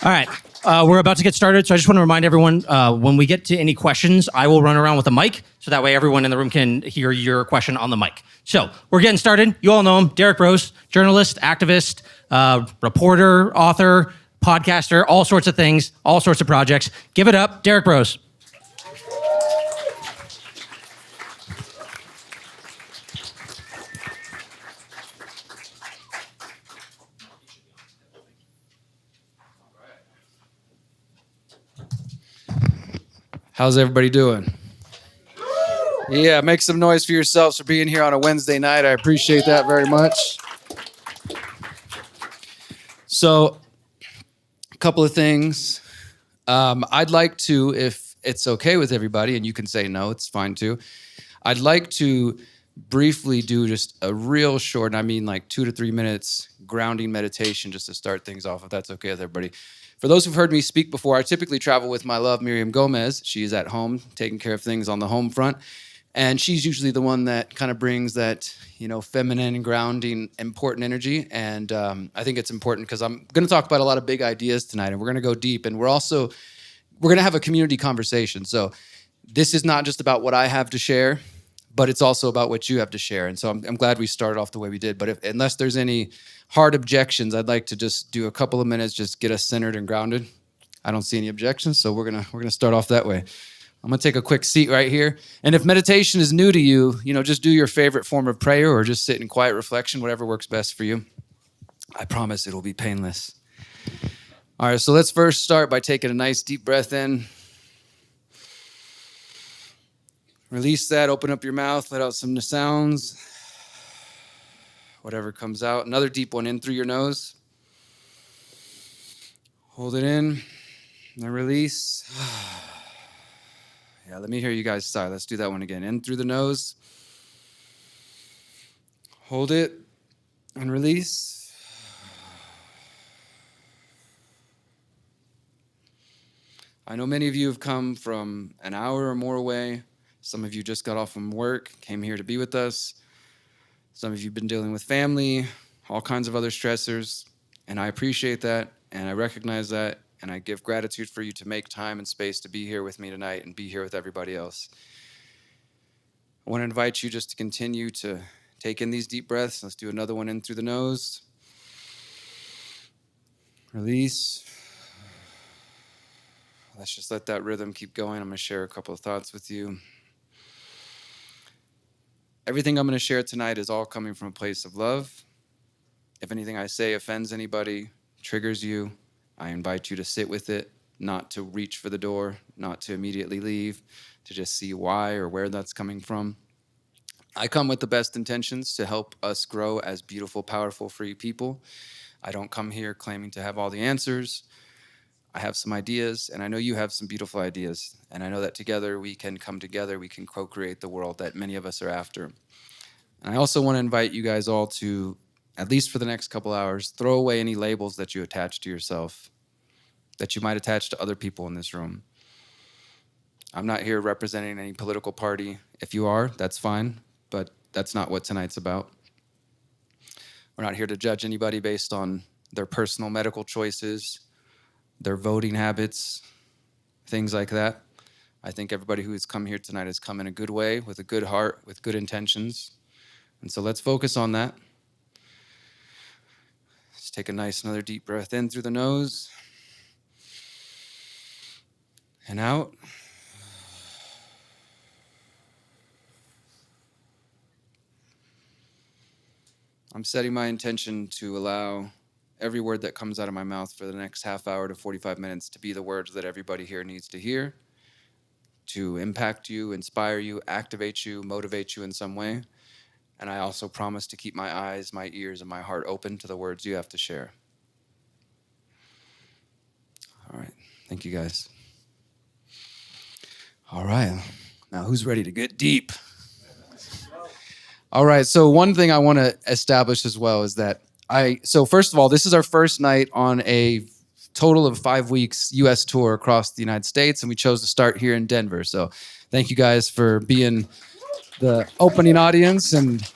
All right, we're about to get started, so I just want to remind everyone, when we get to any questions, I will run around with a mic, so that way everyone in the room can hear your question on the mic. So, we're getting started. You all know him, Derrick Broze, journalist, activist, reporter, author, podcaster, all sorts of things, all sorts of projects. Give it up, Derrick Broze. How's everybody doing? Yeah, make some noise for yourselves for being here on a Wednesday night. I appreciate that very much. So, a couple of things. I'd like to, if it's okay with everybody, and you can say no, it's fine too. I'd like to briefly do just a real short, and I mean like 2 to 3 minutes, grounding meditation just to start things off, if that's okay with everybody. For those who've heard me speak before, I typically travel with my love, Miriam Gomez. She's at home taking care of things on the home front. And she's usually the one that kind of brings that, feminine, grounding, important energy. And I think it's important because I'm going to talk about a lot of big ideas tonight, and we're going to go deep. And we're going to have a community conversation. So this is not just about what I have to share, but it's also about what you have to share. And so I'm glad we started off the way we did. But unless there's any hard objections, I'd like to just do a couple of minutes, just get us centered and grounded. I don't see any objections, so we're gonna start off that way. I'm gonna take a quick seat right here. And if meditation is new to you, just do your favorite form of prayer or just sit in quiet reflection, whatever works best for you. I promise it'll be painless. All right, so let's first start by taking a nice deep breath in. Release that, open up your mouth, let out some sounds. Whatever comes out. Another deep one in through your nose. Hold it in, and then release. Yeah, let me hear you guys sigh. Let's do that one again. In through the nose. Hold it, and release. I know many of you have come from an hour or more away. Some of you just got off from work, came here to be with us. Some of you have been dealing with family, all kinds of other stressors, and I appreciate that, and I recognize that, and I give gratitude for you to make time and space to be here with me tonight and be here with everybody else. I want to invite you just to continue to take in these deep breaths. Let's do another one in through the nose. Release. Let's just let that rhythm keep going. I'm going to share a couple of thoughts with you. Everything I'm going to share tonight is all coming from a place of love. If anything I say offends anybody, triggers you, I invite you to sit with it, not to reach for the door, not to immediately leave, to just see why or where that's coming from. I come with the best intentions to help us grow as beautiful, powerful, free people. I don't come here claiming to have all the answers. I have some ideas, and I know you have some beautiful ideas. And I know that together we can come together, we can co-create the world that many of us are after. And I also want to invite you guys all to, at least for the next couple hours, throw away any labels that you attach to yourself, that you might attach to other people in this room. I'm not here representing any political party. If you are, that's fine, but that's not what tonight's about. We're not here to judge anybody based on their personal medical choices, their voting habits, things like that. I think everybody who has come here tonight has come in a good way, with a good heart, with good intentions. And so let's focus on that. Let's take a nice another deep breath in through the nose and out. I'm setting my intention to allow every word that comes out of my mouth for the next half hour to 45 minutes to be the words that everybody here needs to hear, to impact you, inspire you, activate you, motivate you in some way. And I also promise to keep my eyes, my ears, and my heart open to the words you have to share. All right. Thank you, guys. All right. Now, who's ready to get deep? All right. So one thing I want to establish as well is that so first of all, this is our first night on a total of 5 weeks U.S. tour across the United States, and we chose to start here in Denver. So thank you guys for being the opening audience. And,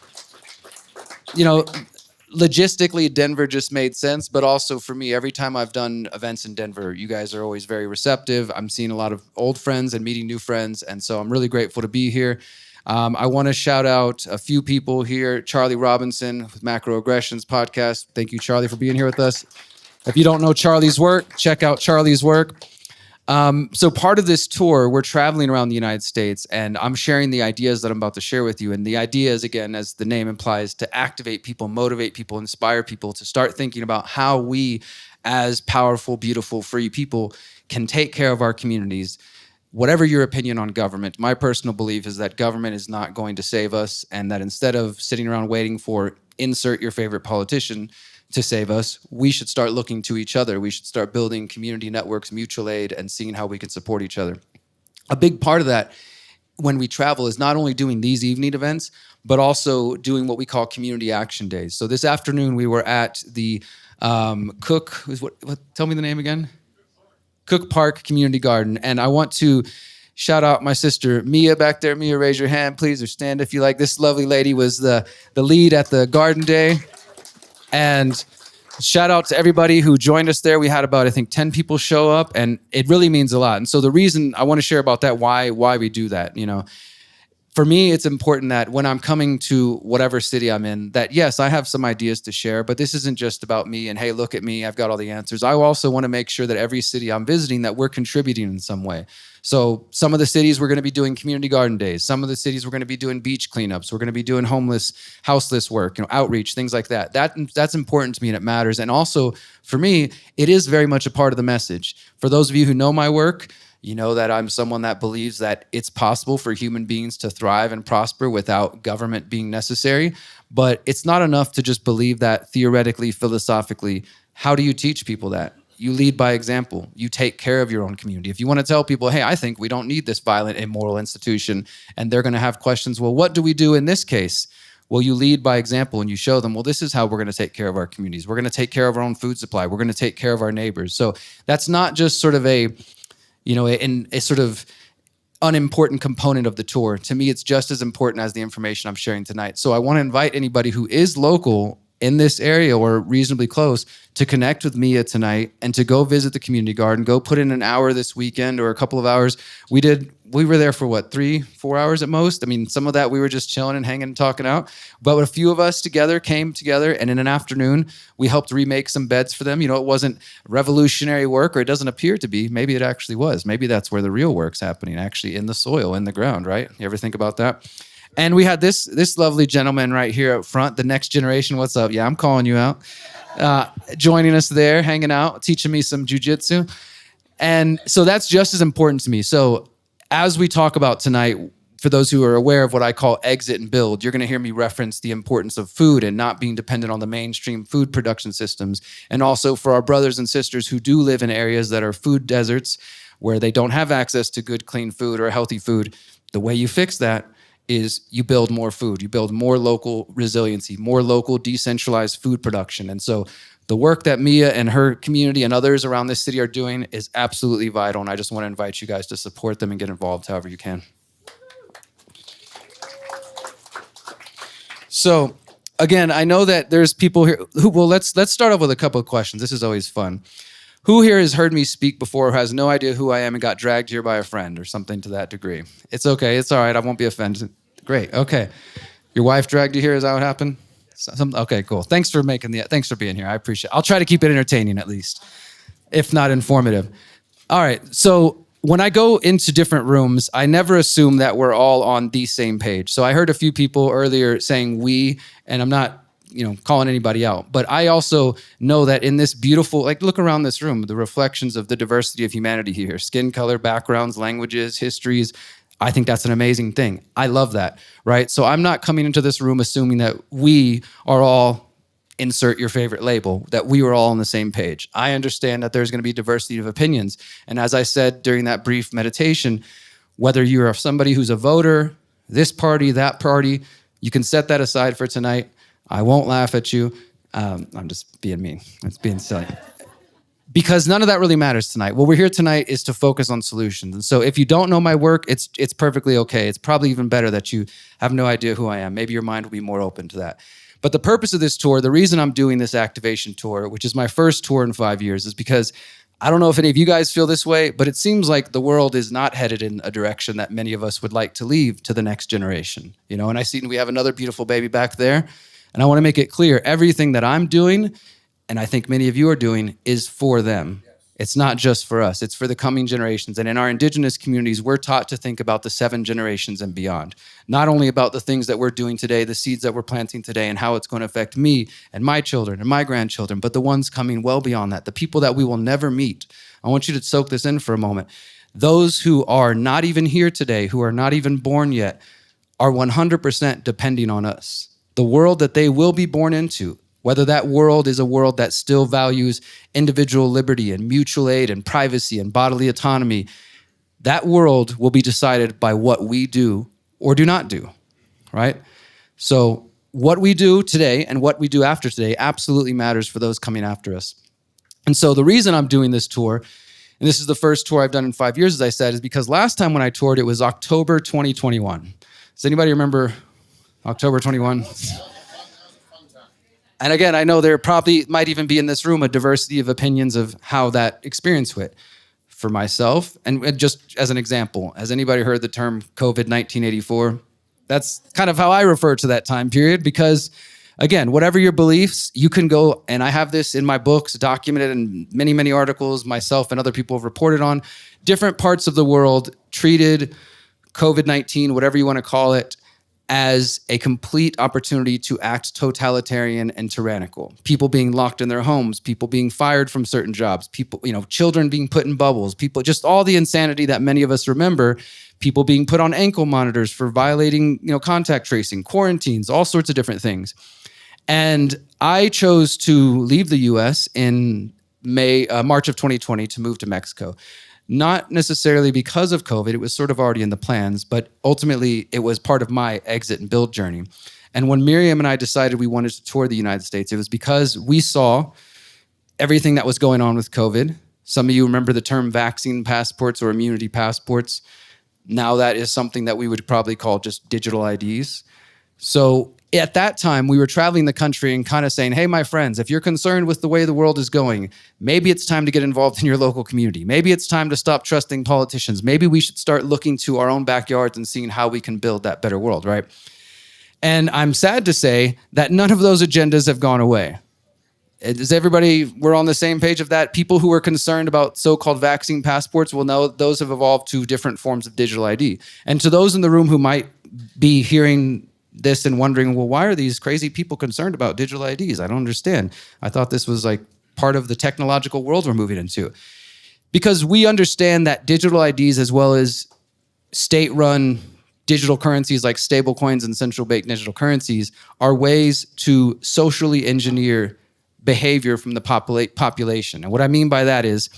logistically, Denver just made sense, but also for me, every time I've done events in Denver, you guys are always very receptive. I'm seeing a lot of old friends and meeting new friends, and so I'm really grateful to be here. I want to shout out a few people here. Charlie Robinson with Macroaggressions podcast. Thank you, Charlie, for being here with us. If you don't know Charlie's work, check out Charlie's work. So part of this tour, we're traveling around the United States, and I'm sharing the ideas that I'm about to share with you. And the idea is, again, as the name implies, to activate people, motivate people, inspire people to start thinking about how we, as powerful, beautiful, free people, can take care of our communities. Whatever your opinion on government, my personal belief is that government is not going to save us, and that instead of sitting around waiting for insert your favorite politician to save us, we should start looking to each other. We should start building community networks, mutual aid, and seeing how we can support each other. A big part of that when we travel is not only doing these evening events, but also doing what we call community action days. So this afternoon we were at the tell me the name again? Cook Park Community Garden. And I want to shout out my sister, Mia, back there. Mia, raise your hand, please, or stand if you like. This lovely lady was the lead at the garden day. And shout out to everybody who joined us there. We had about, I think, 10 people show up, and it really means a lot. And so the reason I want to share about that, why we do that, for me, it's important that when I'm coming to whatever city I'm in, that yes, I have some ideas to share, but this isn't just about me and hey, look at me, I've got all the answers. I also want to make sure that every city I'm visiting, that we're contributing in some way. So some of the cities we're going to be doing community garden days. Some of the cities we're going to be doing beach cleanups. We're going to be doing houseless work, outreach, things like that. That's important to me and it matters. And also for me, it is very much a part of the message. For those of you who know my work, you know that I'm someone that believes that it's possible for human beings to thrive and prosper without government being necessary. But it's not enough to just believe that theoretically, philosophically. How do you teach people that? You lead by example. You take care of your own community. If you want to tell people, hey, I think we don't need this violent, immoral institution, and they're going to have questions, well, what do we do in this case? Well, you lead by example and you show them, well, this is how we're going to take care of our communities. We're going to take care of our own food supply. We're going to take care of our neighbors. So that's not just sort of a sort of unimportant component of the tour. To me, it's just as important as the information I'm sharing tonight. So I want to invite anybody who is local in this area or reasonably close to connect with Mia tonight and to go visit the community garden. Go put in an hour this weekend or a couple of hours. We were there for what, 3-4 hours at most? I mean, some of that we were just chilling and hanging and talking out. But a few of us came together, and in an afternoon, we helped remake some beds for them. It wasn't revolutionary work, or it doesn't appear to be. Maybe it actually was. Maybe that's where the real work's happening, actually in the soil, in the ground, right? You ever think about that? And we had this lovely gentleman right here up front, the next generation. What's up? Yeah, I'm calling you out. Joining us there, hanging out, teaching me some jujitsu. And so that's just as important to me. So as we talk about tonight, for those who are aware of what I call exit and build, you're going to hear me reference the importance of food and not being dependent on the mainstream food production systems. And also for our brothers and sisters who do live in areas that are food deserts, where they don't have access to good, clean food or healthy food, the way you fix that is you build more food. You build more local resiliency, more local decentralized food production. And so the work that Mia and her community and others around this city are doing is absolutely vital. And I just want to invite you guys to support them and get involved however you can. So again, I know that there's people here who, well, let's start off with a couple of questions. This is always fun. Who here has heard me speak before, who has no idea who I am and got dragged here by a friend or something to that degree? It's okay. It's all right. I won't be offended. Great. Okay. Your wife dragged you here? Is that what happened? Okay, cool. Thanks for being here. I appreciate it. I'll try to keep it entertaining at least, if not informative. All right. So when I go into different rooms, I never assume that we're all on the same page. So I heard a few people earlier saying we, and I'm not calling anybody out. But I also know that in this beautiful, look around this room, the reflections of the diversity of humanity here, skin color, backgrounds, languages, histories. I think that's an amazing thing. I love that, right? So I'm not coming into this room assuming that we are all, insert your favorite label, that we were all on the same page. I understand that there's going to be diversity of opinions. And as I said during that brief meditation, whether you're somebody who's a voter, this party, that party, you can set that aside for tonight. I won't laugh at you. I'm just being mean. It's being silly. Because none of that really matters tonight. What we're here tonight is to focus on solutions. And so if you don't know my work, it's perfectly okay. It's probably even better that you have no idea who I am. Maybe your mind will be more open to that. But the purpose of this tour, the reason I'm doing this activation tour, which is my first tour in 5 years, is because I don't know if any of you guys feel this way, but it seems like the world is not headed in a direction that many of us would like to leave to the next generation. You know, and I see we have another beautiful baby back there, and I want to make it clear, everything that I'm doing, and I think many of you are doing, is for them. It's not just for us, it's for the coming generations. And in our indigenous communities, we're taught to think about the 7 generations and beyond. Not only about the things that we're doing today, the seeds that we're planting today, and how it's going to affect me and my children and my grandchildren, but the ones coming well beyond that, the people that we will never meet. I want you to soak this in for a moment. Those who are not even here today, who are not even born yet, are 100% depending on us. The world that they will be born into, whether that world is a world that still values individual liberty and mutual aid and privacy and bodily autonomy, that world will be decided by what we do or do not do, right? So what we do today and what we do after today absolutely matters for those coming after us. And so the reason I'm doing this tour, and this is the first tour I've done in 5 years, as I said, is because last time when I toured, it was October 2021. Does anybody remember October 21? And again, I know there probably might even be in this room a diversity of opinions of how that experience went. For myself, and just as an example, has anybody heard the term COVID 1984? That's kind of how I refer to that time period because, again, whatever your beliefs, you can go, and I have this in my books, documented in many, many articles, myself and other people have reported on, different parts of the world treated COVID-19, whatever you want to call it, as a complete opportunity to act totalitarian and tyrannical. People being locked in their homes, people being fired from certain jobs, people, children being put in bubbles, people, just all the insanity that many of us remember, people being put on ankle monitors for violating, contact tracing, quarantines, all sorts of different things. And I chose to leave the US in March of 2020 to move to Mexico. Not necessarily because of COVID, it was sort of already in the plans, but ultimately it was part of my exit and build journey. And when Miriam and I decided we wanted to tour the United States, it was because we saw everything that was going on with COVID. Some of you remember the term vaccine passports or immunity passports. Now that is something that we would probably call just digital IDs. So at that time, we were traveling the country and kind of saying, hey, my friends, if you're concerned with the way the world is going, maybe it's time to get involved in your local community. Maybe it's time to stop trusting politicians. Maybe we should start looking to our own backyards and seeing how we can build that better world, right? And I'm sad to say that none of those agendas have gone away. Is everybody, we're on the same page of that? People who are concerned about so-called vaccine passports will know those have evolved to different forms of digital ID. And to those in the room who might be hearing this and wondering, well, why are these crazy people concerned about digital IDs? I don't understand. I thought this was like part of the technological world we're moving into. Because we understand that digital IDs as well as state-run digital currencies like stable coins and central bank digital currencies are ways to socially engineer behavior from the population. And what I mean by that is,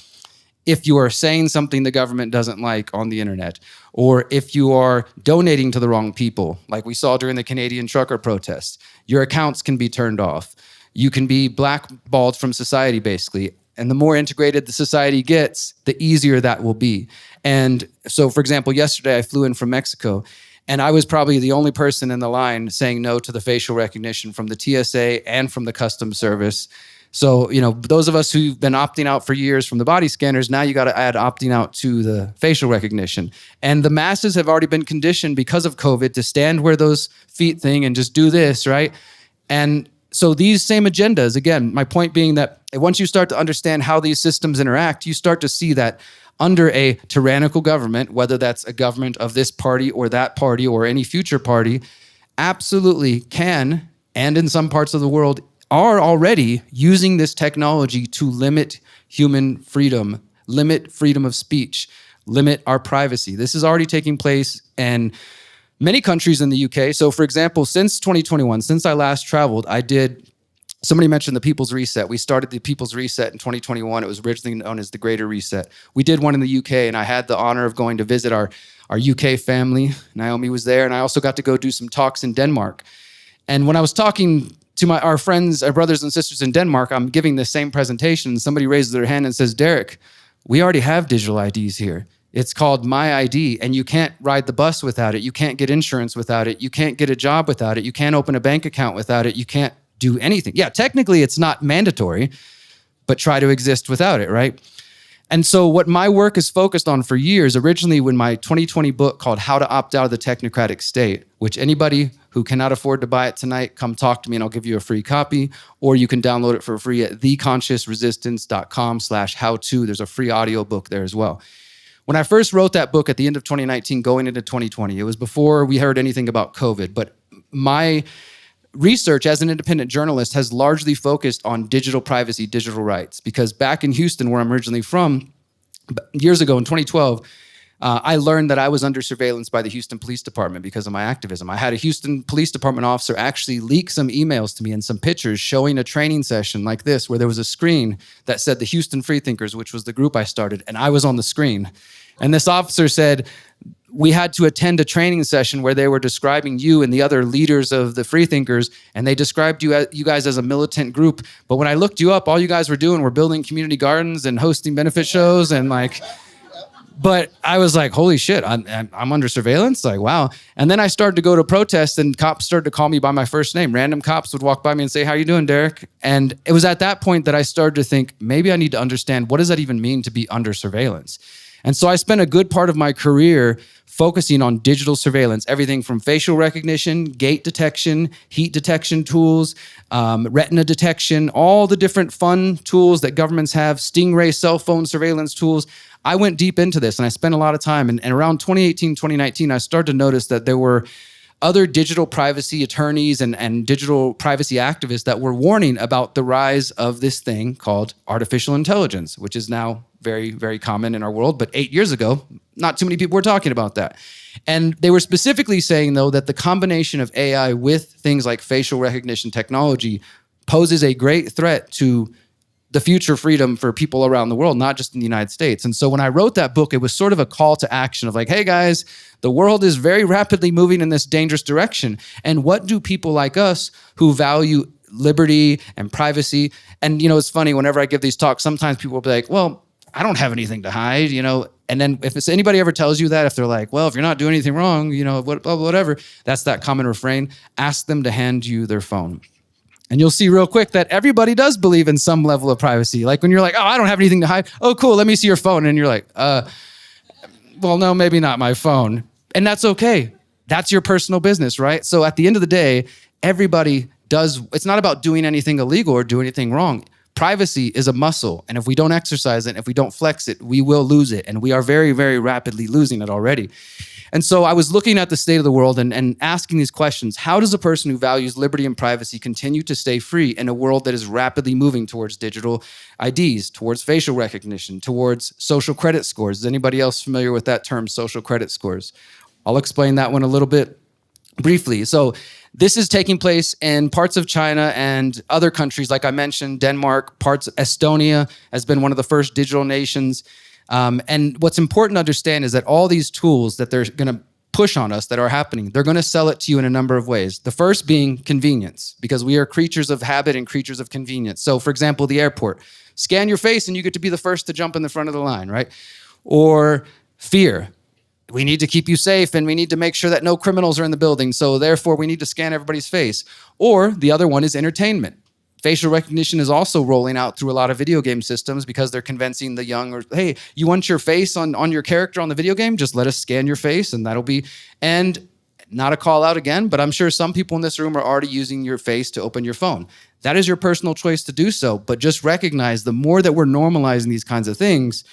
if you are saying something the government doesn't like on the internet, or if you are donating to the wrong people, like we saw during the Canadian trucker protests, your accounts can be turned off. You can be blackballed from society, basically. And the more integrated the society gets, the easier that will be. And so, for example, yesterday I flew in from Mexico, and I was probably the only person in the line saying no to the facial recognition from the TSA and from the Customs Service. So, those of us who've been opting out for years from the body scanners, now you got to add opting out to the facial recognition. And the masses have already been conditioned because of COVID to stand where those feet thing and just do this, right? And so these same agendas, again, my point being that once you start to understand how these systems interact, you start to see that under a tyrannical government, whether that's a government of this party or any future party, absolutely can, and in some parts of the world, are already using this technology to limit human freedom, limit freedom of speech, limit our privacy. This is already taking place in many countries in the UK. So for example, since 2021, since I last traveled, somebody mentioned the People's Reset. We started the People's Reset in 2021. It was originally known as the Greater Reset. We did one in the UK, and I had the honor of going to visit our UK family. Naomi was there, and I also got to go do some talks in Denmark. And when I was talking to our friends, our brothers and sisters in Denmark, I'm giving the same presentation. Somebody raises their hand and says, Derrick, we already have digital IDs here. It's called My ID, and you can't ride the bus without it. You can't get insurance without it. You can't get a job without it. You can't open a bank account without it. You can't do anything. Yeah, technically it's not mandatory, but try to exist without it, right? And so what my work is focused on for years, originally when my 2020 book called How to Opt Out of the Technocratic State, which anybody who cannot afford to buy it tonight, come talk to me and I'll give you a free copy, or you can download it for free at theconsciousresistance.com/how-to. There's a free audio book there as well. When I first wrote that book at the end of 2019, going into 2020, it was before we heard anything about COVID, but my research as an independent journalist has largely focused on digital privacy, digital rights, because back in Houston, where I'm originally from, years ago in 2012, I learned that I was under surveillance by the Houston Police Department because of my activism. I had a Houston Police Department officer actually leak some emails to me and some pictures showing a training session like this, where there was a screen that said the Houston Freethinkers, which was the group I started, and I was on the screen. And this officer said, we had to attend a training session where they were describing you and the other leaders of the Freethinkers, and they described you guys as a militant group. But when I looked you up, all you guys were doing were building community gardens and hosting benefit shows and like. But I was like, holy shit, I'm under surveillance? Like, wow. And then I started to go to protests and cops started to call me by my first name. Random cops would walk by me and say, how you doing, Derrick? And it was at that point that I started to think, maybe I need to understand, what does that even mean to be under surveillance? And so I spent a good part of my career focusing on digital surveillance, everything from facial recognition, gait detection, heat detection tools, retina detection, all the different fun tools that governments have, Stingray cell phone surveillance tools. I went deep into this and I spent a lot of time. And around 2018, 2019, I started to notice that there were other digital privacy attorneys and digital privacy activists that were warning about the rise of this thing called artificial intelligence, which is now very, very common in our world. But 8 years ago, not too many people were talking about that. And they were specifically saying, though, that the combination of AI with things like facial recognition technology poses a great threat to the future freedom for people around the world, not just in the United States. And so when I wrote that book, it was sort of a call to action of like, hey guys, the world is very rapidly moving in this dangerous direction. And what do people like us who value liberty and privacy? And you know, it's funny, whenever I give these talks, sometimes people will be like, well, I don't have anything to hide, you know? And then if it's anybody ever tells you that, if they're like, well, if you're not doing anything wrong, you know, whatever, that's that common refrain. Ask them to hand you their phone. And you'll see real quick that everybody does believe in some level of privacy. Like when you're like, oh, I don't have anything to hide. Oh, cool, let me see your phone. And you're like, well, no, maybe not my phone. And that's okay. That's your personal business, right? So at the end of the day, everybody does, it's not about doing anything illegal or doing anything wrong. Privacy is a muscle. And if we don't exercise it, if we don't flex it, we will lose it. And we are very, very rapidly losing it already. And so I was looking at the state of the world and asking these questions. How does a person who values liberty and privacy continue to stay free in a world that is rapidly moving towards digital IDs, towards facial recognition, towards social credit scores? Is anybody else familiar with that term, social credit scores? I'll explain that one a little bit briefly. So this is taking place in parts of China and other countries, like I mentioned, Denmark, Estonia has been one of the first digital nations. And what's important to understand is that all these tools that they're going to push on us that are happening, they're going to sell it to you in a number of ways. The first being convenience, because we are creatures of habit and creatures of convenience. So for example, the airport, scan your face and you get to be the first to jump in the front of the line, right? Or fear. We need to keep you safe and we need to make sure that no criminals are in the building. So therefore we need to scan everybody's face. Or the other one is entertainment. Facial recognition is also rolling out through a lot of video game systems because they're convincing the young, or hey, you want your face on your character on the video game? Just let us scan your face and that'll be, and not a call out again, but I'm sure some people in this room are already using your face to open your phone. That is your personal choice to do so, but just recognize the more that we're normalizing these kinds of things,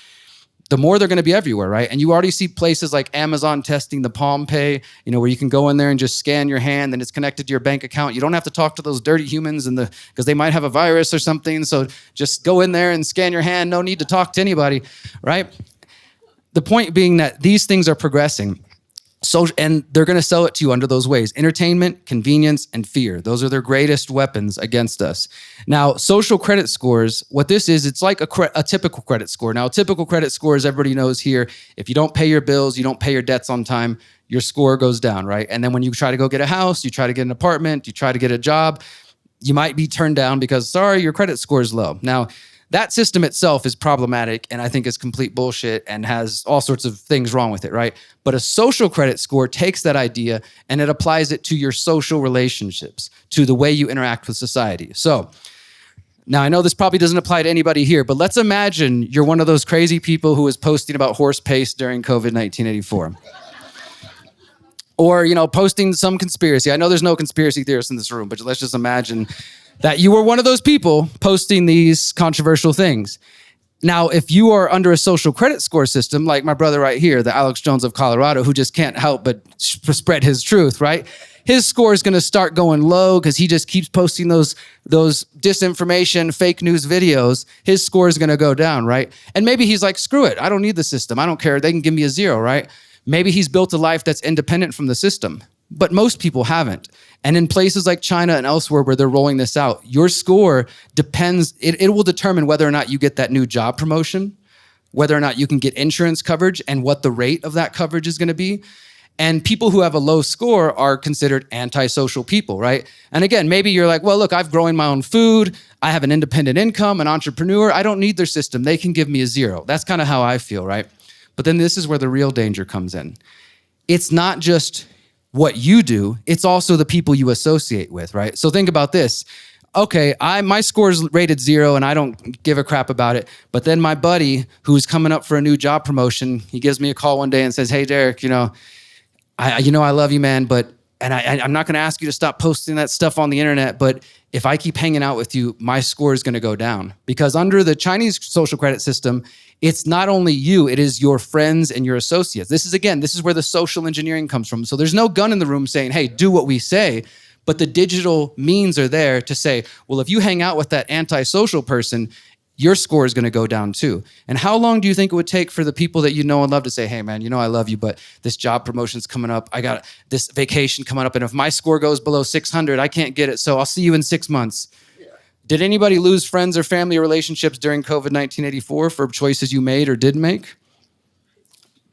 the more they're going to be everywhere, right? And you already see places like Amazon testing the Palm Pay, you know, where you can go in there and just scan your hand and it's connected to your bank account. You don't have to talk to those dirty humans because they might have a virus or something. So just go in there and scan your hand. No need to talk to anybody, right? The point being that these things are progressing. So, and they're going to sell it to you under those ways: entertainment, convenience, and fear. Those are their greatest weapons against us. Now, social credit scores, what this is, it's like a typical credit score. Now, a typical credit score, as everybody knows here, if you don't pay your bills, you don't pay your debts on time, your score goes down, right? And then when you try to go get a house, you try to get an apartment, you try to get a job, you might be turned down because, sorry, your credit score is low. Now, That system itself is problematic and I think is complete bullshit and has all sorts of things wrong with it, right? But a social credit score takes that idea and it applies it to your social relationships, to the way you interact with society. So now I know this probably doesn't apply to anybody here, but let's imagine you're one of those crazy people who was posting about horse pace during COVID 1984. Or, posting some conspiracy. I know there's no conspiracy theorists in this room, but let's just imagine that you were one of those people posting these controversial things. Now, if you are under a social credit score system, like my brother right here, the Alex Jones of Colorado, who just can't help but spread his truth, right? His score is going to start going low because he just keeps posting those disinformation, fake news videos. His score is going to go down, right? And maybe he's like, screw it. I don't need the system. I don't care. They can give me a 0, right? Maybe he's built a life that's independent from the system, but most people haven't. And in places like China and elsewhere where they're rolling this out, your score depends, it will determine whether or not you get that new job promotion, whether or not you can get insurance coverage and what the rate of that coverage is going to be. And people who have a low score are considered antisocial people, right? And again, maybe you're like, well, look, I've grown my own food. I have an independent income, an entrepreneur. I don't need their system. They can give me a 0. That's kind of how I feel, right? But then this is where the real danger comes in. It's not just what you do, it's also the people you associate with, right? So think about this. Okay, my score is rated 0 and I don't give a crap about it. But then my buddy who's coming up for a new job promotion, he gives me a call one day and says, hey, Derek, I love you, man, but I'm not going to ask you to stop posting that stuff on the internet, but if I keep hanging out with you, my score is going to go down. Because under the Chinese social credit system, it's not only you, it is your friends and your associates. This is where the social engineering comes from. So there's no gun in the room saying, hey, do what we say, but the digital means are there to say, well, if you hang out with that antisocial person, your score is going to go down too. And how long do you think it would take for the people that you know and love to say, hey man, I love you, but this job promotion's coming up. I got this vacation coming up. And if my score goes below 600, I can't get it. So I'll see you in 6 months. Yeah. Did anybody lose friends or family or relationships during COVID 1984 for choices you made or did make?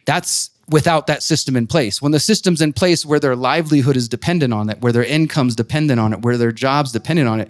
That's without that system in place. When the system's in place where their livelihood is dependent on it, where their income's dependent on it, where their job's dependent on it,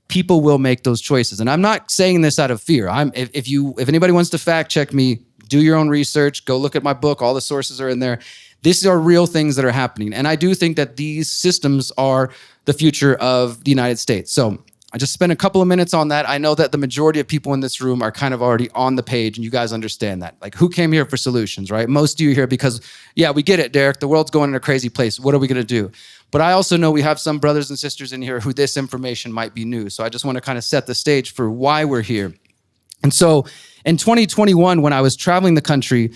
people will make those choices. And I'm not saying this out of fear. If anybody wants to fact check me, do your own research, go look at my book, all the sources are in there. These are real things that are happening. And I do think that these systems are the future of the United States. So I just spent a couple of minutes on that. I know that the majority of people in this room are kind of already on the page and you guys understand that. Like, who came here for solutions, right? Most of you here because, yeah, we get it, Derek. The world's going in a crazy place. What are we going to do? But I also know we have some brothers and sisters in here who this information might be new. So I just want to kind of set the stage for why we're here. And so in 2021, when I was traveling the country,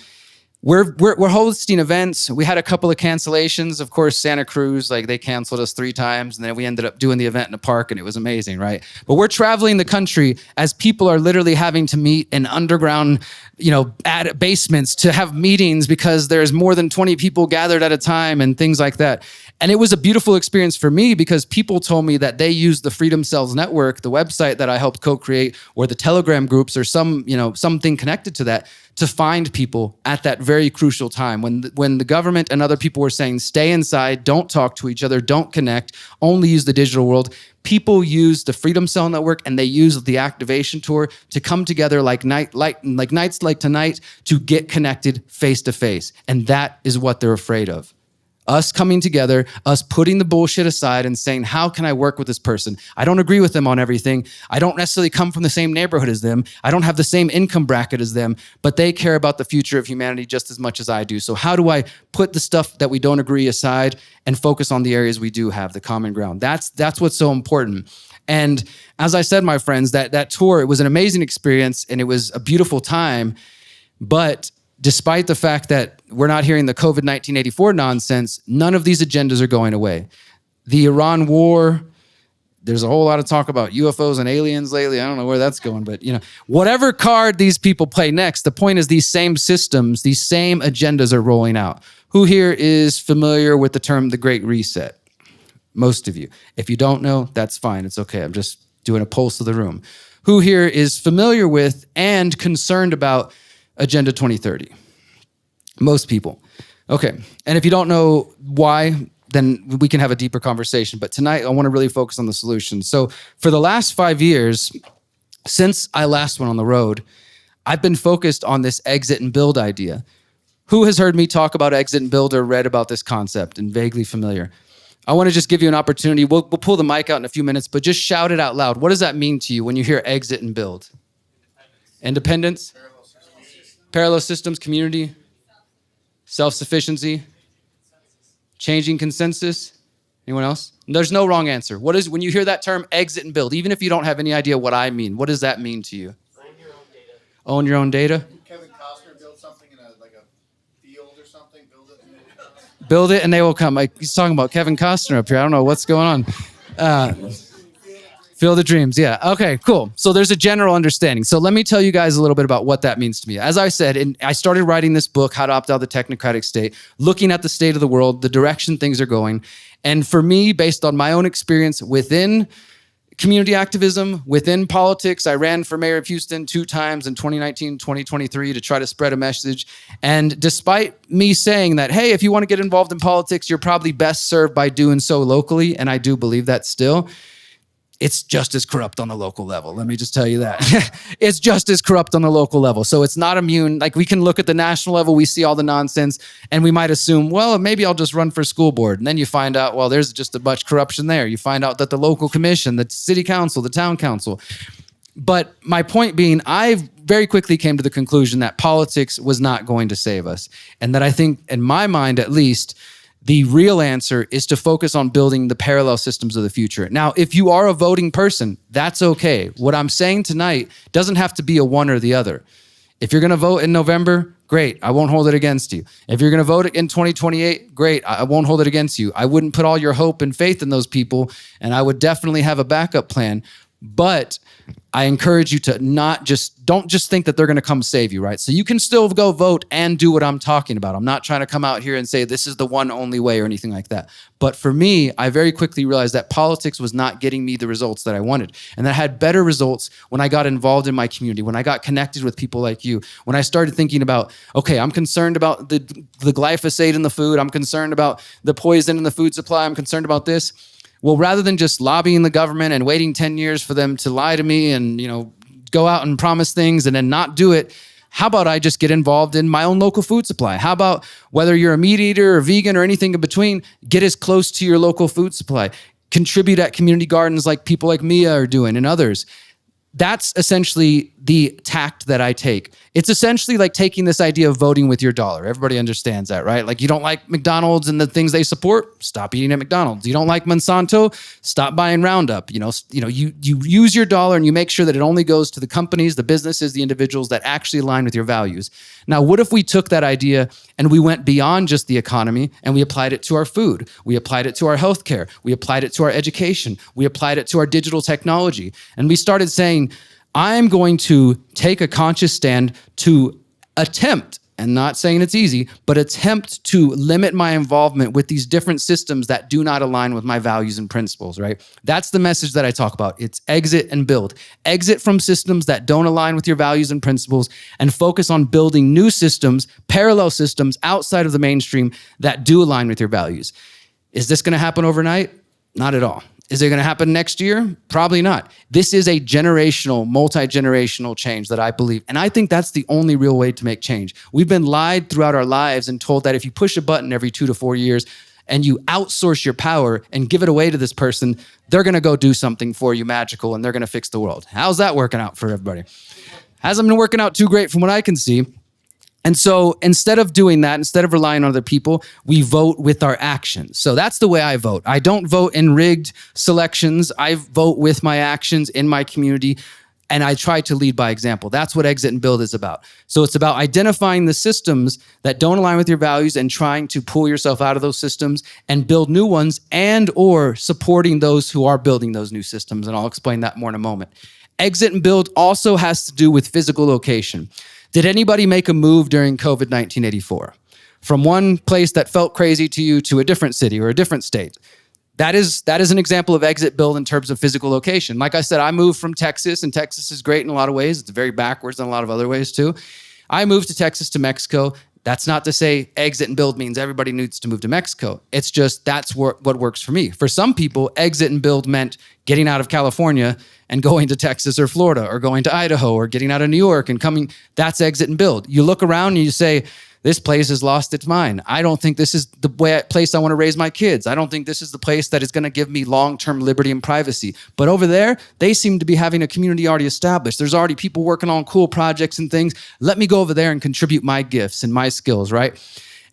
we're hosting events. We had a couple of cancellations. Of course, Santa Cruz, they canceled us 3 times. And then we ended up doing the event in a park and it was amazing, right? But we're traveling the country as people are literally having to meet in underground, basements to have meetings because there's more than 20 people gathered at a time and things like that. And it was a beautiful experience for me because people told me that they used the Freedom Cells Network, the website that I helped co-create, or the Telegram groups or something connected to that, to find people at that very crucial time when the government and other people were saying, stay inside, don't talk to each other, don't connect, only use the digital world. People use the Freedom Cell Network and they use the activation tour to come together like nights like tonight to get connected face to face. And that is what they're afraid of. Us coming together, us putting the bullshit aside and saying, how can I work with this person? I don't agree with them on everything. I don't necessarily come from the same neighborhood as them. I don't have the same income bracket as them, but they care about the future of humanity just as much as I do. So how do I put the stuff that we don't agree aside and focus on the areas we do have, the common ground? That's what's so important. And as I said, my friends, that tour, it was an amazing experience and it was a beautiful time, but despite the fact that we're not hearing the COVID 1984 nonsense, none of these agendas are going away. The Iran war, there's a whole lot of talk about UFOs and aliens lately. I don't know where that's going, but whatever card these people play next, the point is these same systems, these same agendas are rolling out. Who here is familiar with the term the Great Reset? Most of you. If you don't know, that's fine. It's okay. I'm just doing a pulse of the room. Who here is familiar with and concerned about Agenda 2030? Most people. Okay. And if you don't know why, then we can have a deeper conversation. But tonight, I want to really focus on the solutions. So for the last 5 years, Since I last went on the road, I've been focused on this exit and build idea. Who has heard me talk about exit and build or read about this concept and vaguely familiar? I want to just give you an opportunity. We'll pull the mic out in a few minutes, but just shout it out loud. What does that mean to you when you hear exit and build? Independence? Parallel systems, community? Self-sufficiency? Changing consensus? Anyone else? There's no wrong answer. What is, when you hear that term exit and build, even if you don't have any idea what I mean, what does that mean to you? Own your own data. Own your own data? Kevin Costner built something in a field or something, build it and they will come. Build it and they will come. Like, he's talking about Kevin Costner up here. I don't know what's going on. Feel the dreams, yeah. Okay, cool. So there's a general understanding. So let me tell you guys a little bit about what that means to me. As I said, I started writing this book, How to Opt Out of the Technocratic State, looking at the state of the world, the direction things are going. And for me, based on my own experience within community activism, within politics, I ran for mayor of Houston 2 times in 2019, 2023 to try to spread a message. And despite me saying that, hey, if you want to get involved in politics, you're probably best served by doing so locally, and I do believe that still, it's just as corrupt on the local level. Let me just tell you that. It's just as corrupt on the local level. So it's not immune. Like, we can look at the national level, we see all the nonsense, and we might assume, well, maybe I'll just run for school board. And then you find out, well, there's just a bunch of corruption there. You find out that the local commission, the city council, the town council. But my point being, I very quickly came to the conclusion that politics was not going to save us. And that I think, in my mind at least, the real answer is to focus on building the parallel systems of the future. Now, if you are a voting person, that's okay. What I'm saying tonight doesn't have to be a one or the other. If you're going to vote in November, great. I won't hold it against you. If you're going to vote in 2028, great. I won't hold it against you. I wouldn't put all your hope and faith in those people, and I would definitely have a backup plan. But I encourage you to don't just think that they're going to come save you, right? So you can still go vote and do what I'm talking about. I'm not trying to come out here and say this is the one only way or anything like that. But for me, I very quickly realized that politics was not getting me the results that I wanted. And that I had better results when I got involved in my community, when I got connected with people like you, when I started thinking about, okay, I'm concerned about the glyphosate in the food. I'm concerned about the poison in the food supply. I'm concerned about this. Well, rather than just lobbying the government and waiting 10 years for them to lie to me and, go out and promise things and then not do it, how about I just get involved in my own local food supply? How about, whether you're a meat eater or vegan or anything in between, get as close to your local food supply. Contribute at community gardens like people like Mia are doing and others. That's essentially the tact that I take. It's essentially like taking this idea of voting with your dollar. Everybody understands that, right? Like, you don't like McDonald's and the things they support, stop eating at McDonald's. You don't like Monsanto, stop buying Roundup. You use your dollar and you make sure that it only goes to the companies, the businesses, the individuals that actually align with your values. Now, what if we took that idea and we went beyond just the economy and we applied it to our food? We applied it to our healthcare. We applied it to our education. We applied it to our digital technology. And we started saying, I'm going to take a conscious stand to attempt, and not saying it's easy, but attempt to limit my involvement with these different systems that do not align with my values and principles, right? That's the message that I talk about. It's exit and build. Exit from systems that don't align with your values and principles and focus on building new systems, parallel systems outside of the mainstream that do align with your values. Is this going to happen overnight? Not at all. Is it going to happen next year? Probably not. This is a generational, multi-generational change that I believe. And I think that's the only real way to make change. We've been lied throughout our lives and told that if you push a button every 2 to 4 years and you outsource your power and give it away to this person, they're going to go do something for you magical and they're going to fix the world. How's that working out for everybody? Hasn't been working out too great from what I can see. And so instead of doing that, instead of relying on other people, we vote with our actions. So that's the way I vote. I don't vote in rigged selections. I vote with my actions in my community, and I try to lead by example. That's what Exit and Build is about. So it's about identifying the systems that don't align with your values and trying to pull yourself out of those systems and build new ones, and or supporting those who are building those new systems. And I'll explain that more in a moment. Exit and Build also has to do with physical location. Did anybody make a move during COVID 1984? From one place that felt crazy to you to a different city or a different state? That is an example of exit build in terms of physical location. Like I said, I moved from Texas, and Texas is great in a lot of ways. It's very backwards in a lot of other ways too. I moved to Texas to Mexico. That's not to say exit and build means everybody needs to move to Mexico. It's just that's what works for me. For some people, exit and build meant getting out of California and going to Texas or Florida or going to Idaho or getting out of New York and coming. That's exit and build. You look around and you say, this place has lost its mind. I don't think this is the place I want to raise my kids. I don't think this is the place that is going to give me long-term liberty and privacy. But over there, they seem to be having a community already established. There's already people working on cool projects and things. Let me go over there and contribute my gifts and my skills, right?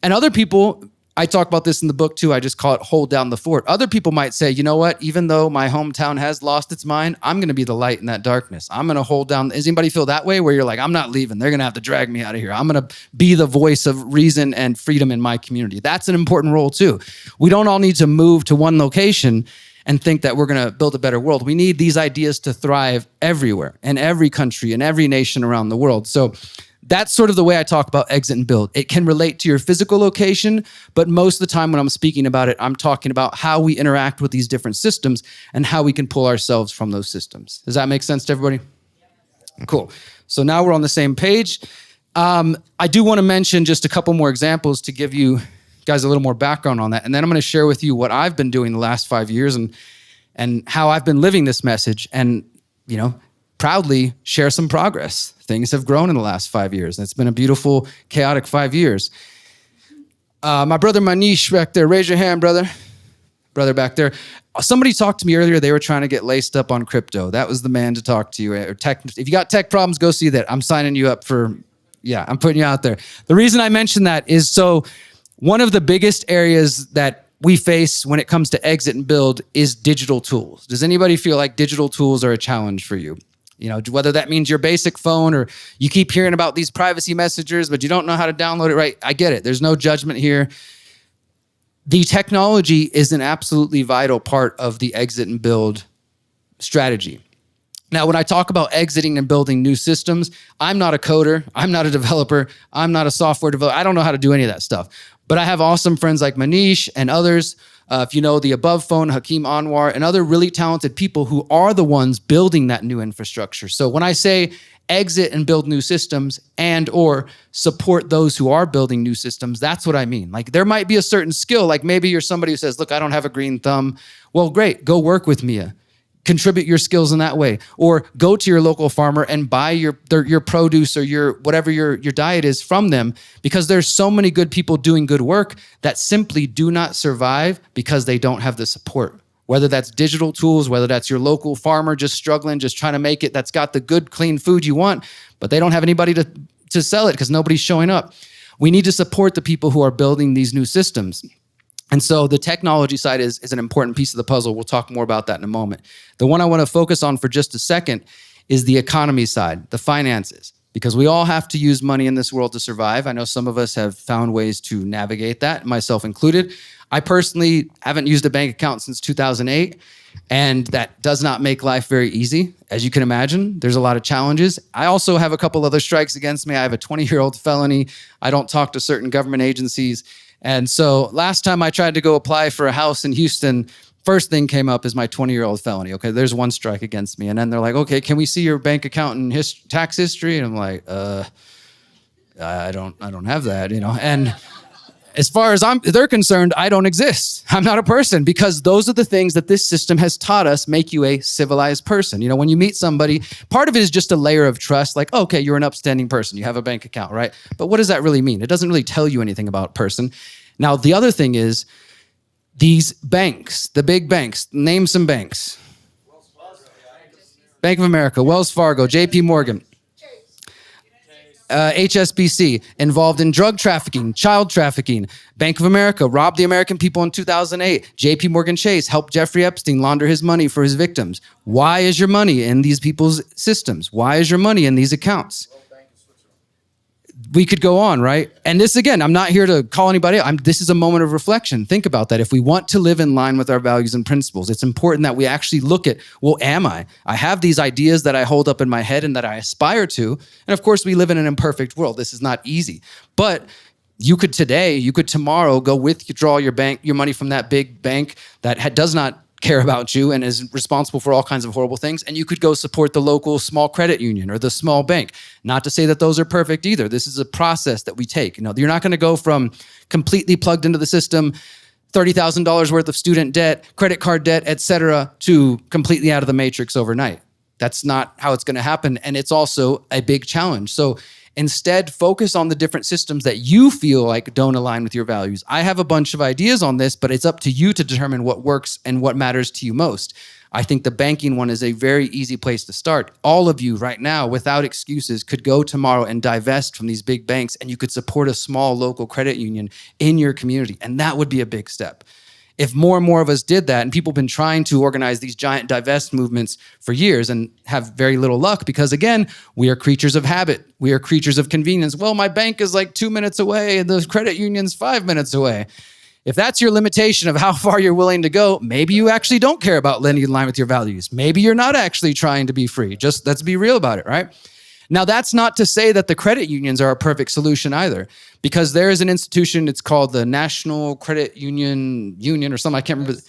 And other people, I talk about this in the book too. I just call it hold down the fort. Other people might say, you know what? Even though my hometown has lost its mind, I'm going to be the light in that darkness. I'm going to hold down. Does anybody feel that way where you're like, I'm not leaving. They're going to have to drag me out of here. I'm going to be the voice of reason and freedom in my community. That's an important role too. We don't all need to move to one location and think that we're going to build a better world. We need these ideas to thrive everywhere, in every country, in every nation around the world. So that's sort of the way I talk about exit and build. It can relate to your physical location, but most of the time when I'm speaking about it, I'm talking about how we interact with these different systems and how we can pull ourselves from those systems. Does that make sense to everybody? Cool. So now we're on the same page. I do want to mention just a couple more examples to give you guys a little more background on that. And then I'm going to share with you what I've been doing the last 5 years and how I've been living this message and, you know, proudly share some progress. Things have grown in the last 5 years. It's been a beautiful, chaotic 5 years. My brother Manish back there, raise your hand, brother. Brother back there. Somebody talked to me earlier. They were trying to get laced up on crypto. That was the man to talk to you. Or if you got tech problems, go see that. I'm signing you up for, I'm putting you out there. The reason I mention that is so one of the biggest areas that we face when it comes to exit and build is digital tools. Does anybody feel like digital tools are a challenge for you? You know, whether that means your basic phone or you keep hearing about these privacy messengers, but you don't know how to download it right. I get it. There's no judgment here. The technology is an absolutely vital part of the exit and build strategy. Now, when I talk about exiting and building new systems, I'm not a coder. I'm not a developer. I'm not a software developer. I don't know how to do any of that stuff. But I have awesome friends like Manish and others. If you know the above phone, Hakeem Anwar, and other really talented people who are the ones building that new infrastructure. So when I say exit and build new systems and or support those who are building new systems, that's what I mean. Like there might be a certain skill, like maybe you're somebody who says, look, I don't have a green thumb. Well, great, go work with Mia. Contribute your skills in that way, or go to your local farmer and buy your produce or your whatever your diet is from them, because there's so many good people doing good work that simply do not survive because they don't have the support. Whether that's digital tools, whether that's your local farmer just struggling, just trying to make it, that's got the good, clean food you want, but they don't have anybody to sell it because nobody's showing up. We need to support the people who are building these new systems. And so the technology side is an important piece of the puzzle. We'll talk more about that in a moment. The one I want to focus on for just a second is the economy side, the finances, because we all have to use money in this world to survive. I know some of us have found ways to navigate that, myself included. I personally haven't used a bank account since 2008, and that does not make life very easy. As you can imagine, there's a lot of challenges. I also have a couple other strikes against me. I have a 20-year-old felony. I don't talk to certain government agencies. And so last time I tried to go apply for a house in Houston, first thing came up is my 20-year-old felony. Okay, there's one strike against me. And then they're like, okay, can we see your bank account and tax history? And I'm like, I don't have that, you know. And as far as they're concerned, I don't exist. I'm not a person, because those are the things that this system has taught us make you a civilized person. You know, when you meet somebody, part of it is just a layer of trust, like, okay, you're an upstanding person, you have a bank account, right? But what does that really mean? It doesn't really tell you anything about a person. Now, the other thing is these banks, the big banks, name some banks. Bank of America, Wells Fargo, JP Morgan. HSBC, involved in drug trafficking, child trafficking. Bank of America robbed the American people in 2008. JP Morgan Chase helped Jeffrey Epstein launder his money for his victims. Why is your money in these people's systems? Why is your money in these accounts? We could go on, right? And this, again, I'm not here to call anybody out. This is a moment of reflection. Think about that. If we want to live in line with our values and principles, it's important that we actually look at, well, am I? I have these ideas that I hold up in my head and that I aspire to. And of course, we live in an imperfect world. This is not easy. But you could tomorrow go withdraw your money from that big bank that does not care about you and is responsible for all kinds of horrible things. And you could go support the local small credit union or the small bank. Not to say that those are perfect either. This is a process that we take. You're not going to go from completely plugged into the system, $30,000 worth of student debt, credit card debt, et cetera, to completely out of the matrix overnight. That's not how it's going to happen. And it's also a big challenge. So instead, focus on the different systems that you feel like don't align with your values. I have a bunch of ideas on this, but it's up to you to determine what works and what matters to you most. I think the banking one is a very easy place to start. All of you right now, without excuses, could go tomorrow and divest from these big banks, and you could support a small local credit union in your community. And that would be a big step. If more and more of us did that, and people have been trying to organize these giant divest movements for years and have very little luck because, again, we are creatures of habit. We are creatures of convenience. Well, my bank is like 2 minutes away and the credit union's 5 minutes away. If that's your limitation of how far you're willing to go, maybe you actually don't care about lending in line with your values. Maybe you're not actually trying to be free. Just let's be real about it, right? Now, that's not to say that the credit unions are a perfect solution either, because there is an institution, it's called the National Credit Union or something, I can't remember.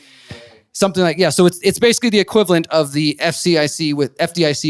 Something like, yeah, so it's basically the equivalent of the FDIC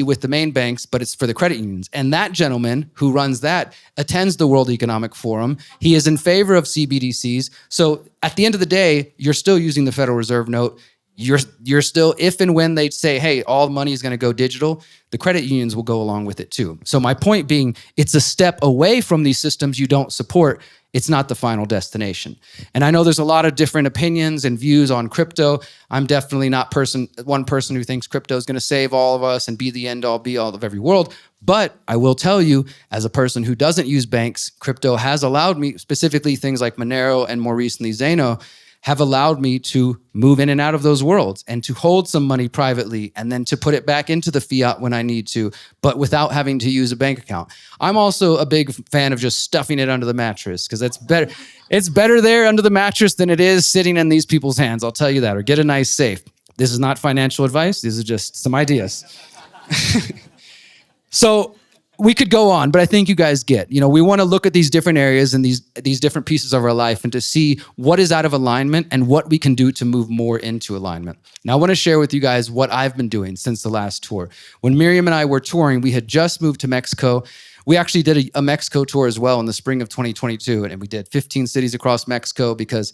with the main banks, but it's for the credit unions. And that gentleman who runs that attends the World Economic Forum. He is in favor of CBDCs. So at the end of the day, you're still using the Federal Reserve note. You're still, if and when they say, hey, all money is going to go digital, the credit unions will go along with it too. So my point being, it's a step away from these systems you don't support. It's not the final destination. And I know there's a lot of different opinions and views on crypto. I'm definitely not one person who thinks crypto is going to save all of us and be the end all be all of every world. But I will tell you, as a person who doesn't use banks, crypto has allowed me, specifically things like Monero and more recently Zeno, have allowed me to move in and out of those worlds and to hold some money privately and then to put it back into the fiat when I need to, but without having to use a bank account. I'm also a big fan of just stuffing it under the mattress because that's better. It's better there under the mattress than it is sitting in these people's hands. I'll tell you that. Or get a nice safe. This is not financial advice. These are just some ideas. So we could go on, but I think you guys get, we want to look at these different areas and these different pieces of our life and to see what is out of alignment and what we can do to move more into alignment. Now, I want to share with you guys what I've been doing since the last tour. When Miriam and I were touring, we had just moved to Mexico. We actually did a Mexico tour as well in the spring of 2022, and we did 15 cities across Mexico because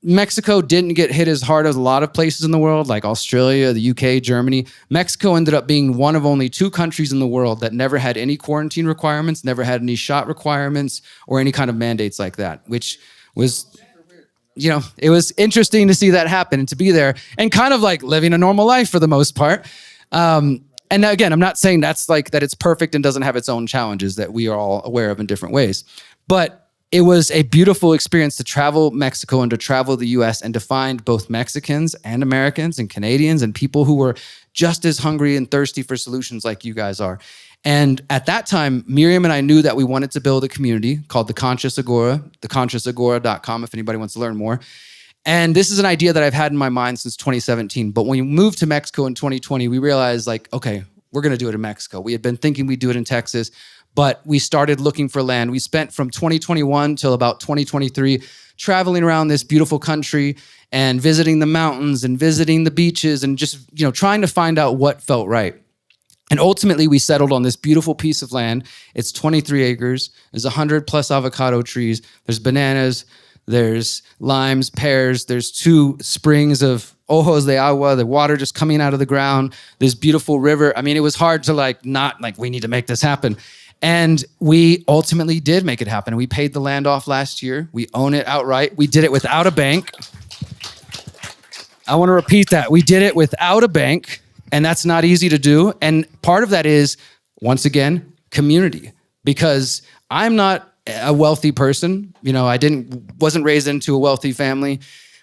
Mexico didn't get hit as hard as a lot of places in the world, like Australia, the UK, Germany. Mexico ended up being one of only 2 countries in the world that never had any quarantine requirements, never had any shot requirements, or any kind of mandates like that, which was, it was interesting to see that happen and to be there and kind of like living a normal life for the most part. And again, I'm not saying that it's perfect and doesn't have its own challenges that we are all aware of in different ways. But it was a beautiful experience to travel Mexico and to travel the US and to find both Mexicans and Americans and Canadians and people who were just as hungry and thirsty for solutions like you guys are. And at that time, Miriam and I knew that we wanted to build a community called the Conscious Agora, theconsciousagora.com if anybody wants to learn more. And this is an idea that I've had in my mind since 2017. But when we moved to Mexico in 2020, we realized okay, we're going to do it in Mexico. We had been thinking we'd do it in Texas, but we started looking for land. We spent from 2021 till about 2023 traveling around this beautiful country and visiting the mountains and visiting the beaches and just, trying to find out what felt right. And ultimately, we settled on this beautiful piece of land. It's 23 acres. There's 100 plus avocado trees. There's bananas. There's limes, pears. There's 2 springs of ojos de agua, the water just coming out of the ground. This beautiful river. I mean, it was hard to not we need to make this happen. And we ultimately did make it happen. We paid the land off last year. We own it outright. We did it without a bank. I want to repeat that. We did it without a bank, and that's not easy to do. And part of that is, once again, community. Because I'm not a wealthy person. Wasn't raised into a wealthy family.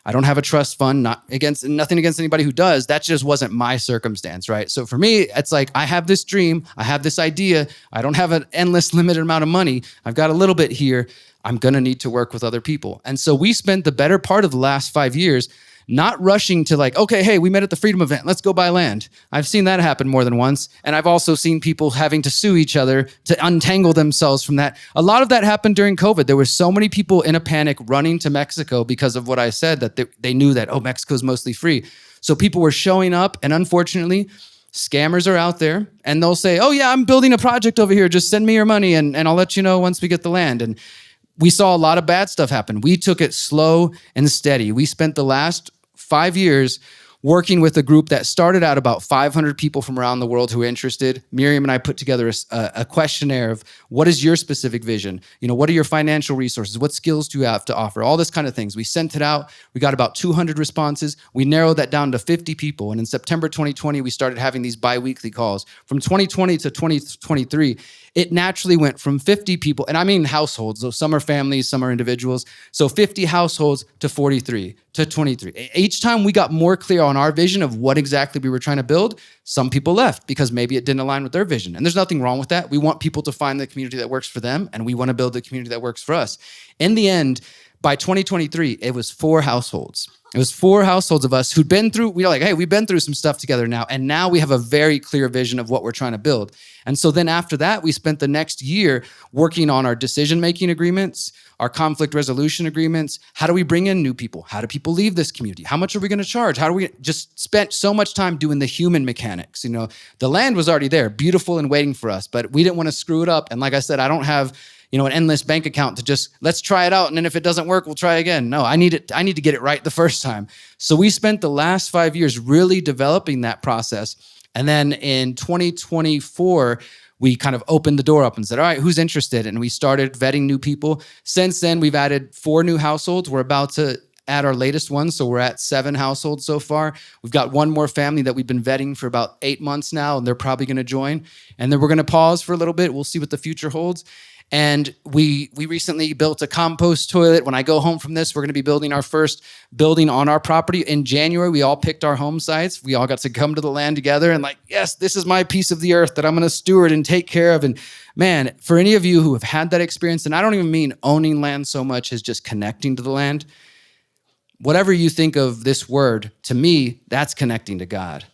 I don't have a trust fund, nothing against anybody who does. That just wasn't my circumstance, right? So for me, it's I have this dream, I have this idea, I don't have an endless limited amount of money, I've got a little bit here, I'm gonna need to work with other people. And so we spent the better part of the last 5 years not rushing to okay, hey, we met at the Freedom event, let's go buy land. I've seen that happen more than once. And I've also seen people having to sue each other to untangle themselves from that. A lot of that happened during COVID. There were so many people in a panic running to Mexico because of what I said that they knew that, Mexico's mostly free. So people were showing up, and unfortunately, scammers are out there, and they'll say, oh yeah, I'm building a project over here. Just send me your money, and I'll let you know once we get the land. And we saw a lot of bad stuff happen. We took it slow and steady. We spent the last 5 years working with a group that started out about 500 people from around the world who were interested. Miriam and I put together a questionnaire of what is your specific vision? What are your financial resources? What skills do you have to offer? All this kind of things. We sent it out. We got about 200 responses. We narrowed that down to 50 people. And in September 2020, we started having these bi-weekly calls. From 2020 to 2023, it naturally went from 50 people, and I mean households, so some are families, some are individuals, so 50 households to 43, to 23. Each time we got more clear on our vision of what exactly we were trying to build, some people left because maybe it didn't align with their vision. And there's nothing wrong with that. We want people to find the community that works for them, and we want to build the community that works for us. In the end, by 2023, it was 4 households. It was 4 households of us who'd been through, we've been through some stuff together now, and now we have a very clear vision of what we're trying to build. And so then after that, we spent the next year working on our decision-making agreements, our conflict resolution agreements. How do we bring in new people? How do people leave this community? How much are we going to charge? How do we just spent so much time doing the human mechanics? The land was already there, beautiful and waiting for us, but we didn't want to screw it up. And like I said, I don't have an endless bank account to just, let's try it out. And then if it doesn't work, we'll try again. No, I need to get it right the first time. So we spent the last 5 years really developing that process. And then in 2024, we kind of opened the door up and said, all right, who's interested? And we started vetting new people. Since then, we've added 4 new households. We're about to add our latest one. So we're at 7 households so far. We've got one more family that we've been vetting for about 8 months now, and they're probably going to join. And then we're going to pause for a little bit. We'll see what the future holds. And we recently built a compost toilet. When I go home from this, we're going to be building our first building on our property. In January, we all picked our home sites. We all got to come to the land together and yes, this is my piece of the earth that I'm going to steward and take care of. And man, for any of you who have had that experience, and I don't even mean owning land so much as just connecting to the land, whatever you think of this word, to me, that's connecting to God.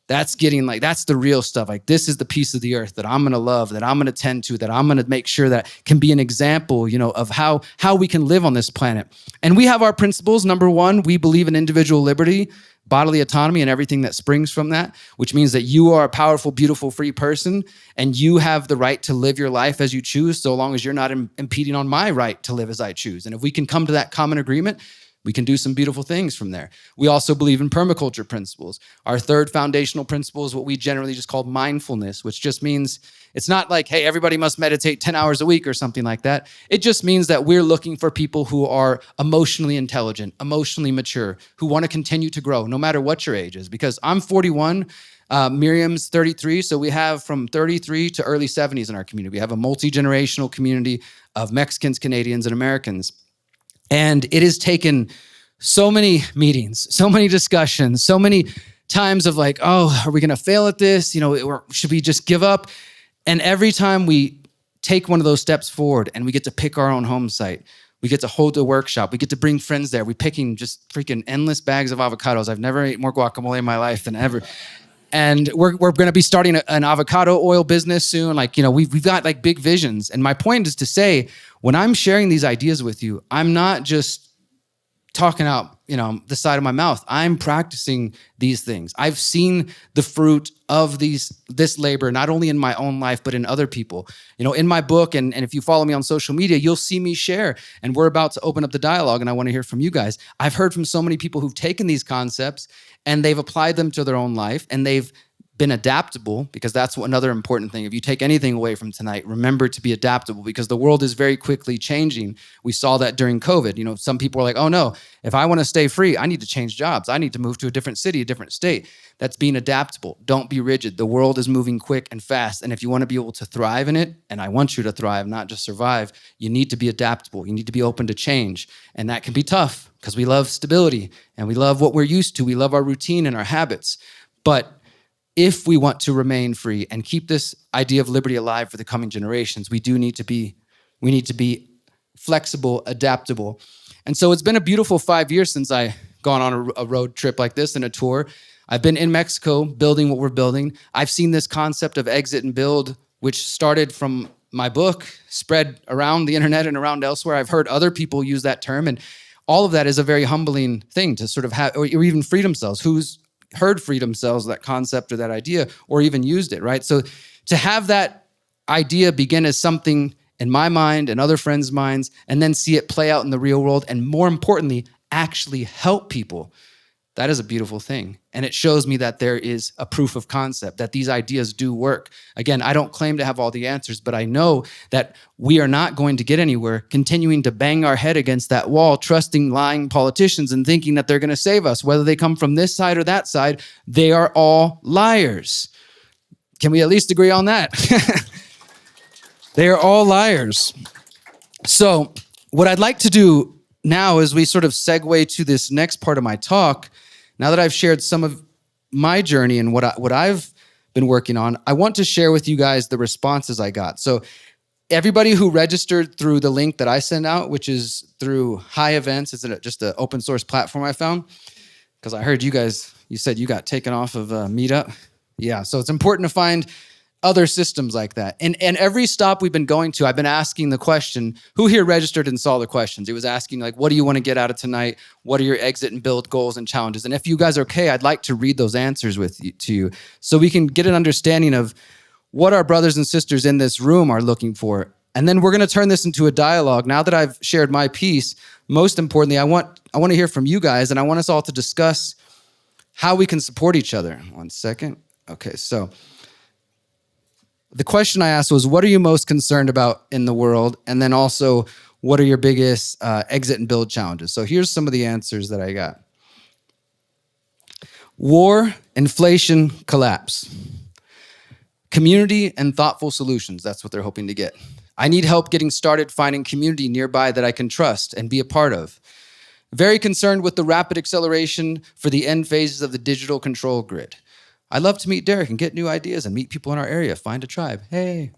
That's that's the real stuff. This is the piece of the earth that I'm going to love, that I'm going to tend to, that I'm going to make sure that can be an example, of how we can live on this planet. And we have our principles. Number 1, we believe in individual liberty, bodily autonomy, and everything that springs from that, which means that you are a powerful, beautiful, free person, and you have the right to live your life as you choose, so long as you're not impeding on my right to live as I choose. And if we can come to that common agreement, we can do some beautiful things from there. We also believe in permaculture principles. Our 3rd foundational principle is what we generally just call mindfulness, which just means it's not like, hey, everybody must meditate 10 hours a week or something like that. It just means that we're looking for people who are emotionally intelligent, emotionally mature, who want to continue to grow, no matter what your age is. Because I'm 41, Miriam's 33, so we have from 33 to early 70s in our community. We have a multi-generational community of Mexicans, Canadians, and Americans. And it has taken so many meetings, so many discussions, so many times of are we going to fail at this? Or should we just give up? And every time we take one of those steps forward and we get to pick our own home site, we get to hold a workshop, we get to bring friends there, we're picking just freaking endless bags of avocados. I've never ate more guacamole in my life than ever. And we're going to be starting an avocado oil business soon. We've got big visions. And my point is to say, when I'm sharing these ideas with you, I'm not just talking out, the side of my mouth. I'm practicing these things. I've seen the fruit of this labor, not only in my own life, but in other people. In my book, and if you follow me on social media, you'll see me share. And we're about to open up the dialogue, and I want to hear from you guys. I've heard from so many people who've taken these concepts and they've applied them to their own life, and they've been adaptable, because that's another important thing. If you take anything away from tonight, remember to be adaptable, because the world is very quickly changing. We saw that during COVID. Some people are like, oh no, if I want to stay free, I need to change jobs. I need to move to a different city, a different state. That's being adaptable. Don't be rigid. The world is moving quick and fast. And if you want to be able to thrive in it, and I want you to thrive, not just survive, you need to be adaptable. You need to be open to change. And that can be tough, because we love stability and we love what we're used to. We love our routine and our habits. But if we want to remain free and keep this idea of liberty alive for the coming generations, we need to be flexible, adaptable. And so it's been a beautiful 5 years since I've gone on a road trip like this and a tour. I've been in Mexico building what we're building. I've seen this concept of exit and build, which started from my book, spread around the internet and around elsewhere. I've heard other people use that term, and all of that is a very humbling thing to sort of have, or even free themselves. heard freedom cells, that concept or that idea, or even used it, right? So to have that idea begin as something in my mind and other friends' minds, and then see it play out in the real world, and more importantly, actually help people, that is a beautiful thing. And it shows me that there is a proof of concept, that these ideas do work. Again, I don't claim to have all the answers, but I know that we are not going to get anywhere continuing to bang our head against that wall, trusting lying politicians and thinking that they're going to save us. Whether they come from this side or that side, they are all liars. Can we at least agree on that? They are all liars. So what I'd like to do now is we sort of segue to this next part of my talk. Now that I've shared some of my journey and what I've been working on, I want to share with you guys the responses I got. So everybody who registered through the link that I sent out, which is through High Events, it's just an open source platform I found, because I heard you said you got taken off of Meetup. Yeah, so it's important to find other systems like that. And every stop we've been going to, I've been asking the question, who here registered and saw the questions? It was asking like, what do you want to get out of tonight? What are your exit and build goals and challenges? And if you guys are okay, I'd like to read those answers to you so we can get an understanding of what our brothers and sisters in this room are looking for. And then we're going to turn this into a dialogue. Now that I've shared my piece, most importantly, I want to hear from you guys, and I want us all to discuss how we can support each other. 1 second. Okay, so the question I asked was, what are you most concerned about in the world? And then also, what are your biggest exit and build challenges? So here's some of the answers that I got. War, inflation, collapse. Community and thoughtful solutions. That's what they're hoping to get. I need help getting started finding community nearby that I can trust and be a part of. Very concerned with the rapid acceleration for the end phases of the digital control grid. I'd love to meet Derrick and get new ideas and meet people in our area. Find a tribe. Hey.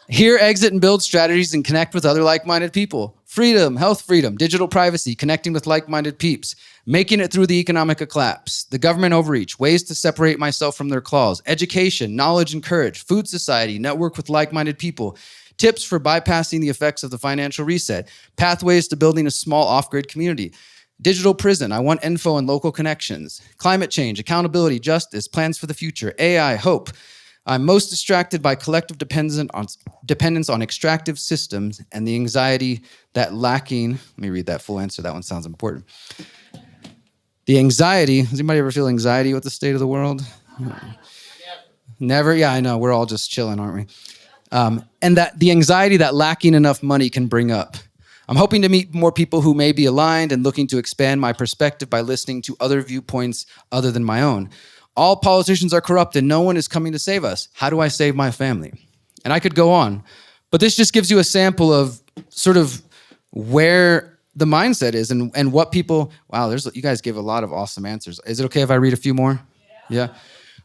Hear, exit, and build strategies and connect with other like-minded people. Freedom, health freedom, digital privacy, connecting with like-minded peeps. Making it through the economic collapse. The government overreach. Ways to separate myself from their claws. Education, knowledge, and courage. Food society. Network with like-minded people. Tips for bypassing the effects of the financial reset. Pathways to building a small off-grid community. Digital prison, I want info and local connections. Climate change, accountability, justice, plans for the future, AI, hope. I'm most distracted by collective dependence on extractive systems and the anxiety that lacking, let me read that full answer, that one sounds important. The anxiety, does anybody ever feel anxiety with the state of the world? Never? Yeah, I know, we're all just chilling, aren't we? And that the anxiety that lacking enough money can bring up. I'm hoping to meet more people who may be aligned and looking to expand my perspective by listening to other viewpoints other than my own. All politicians are corrupt and no one is coming to save us. How do I save my family? And I could go on, but this just gives you a sample of sort of where the mindset is and what people, wow, you guys give a lot of awesome answers. Is it okay if I read a few more? Yeah.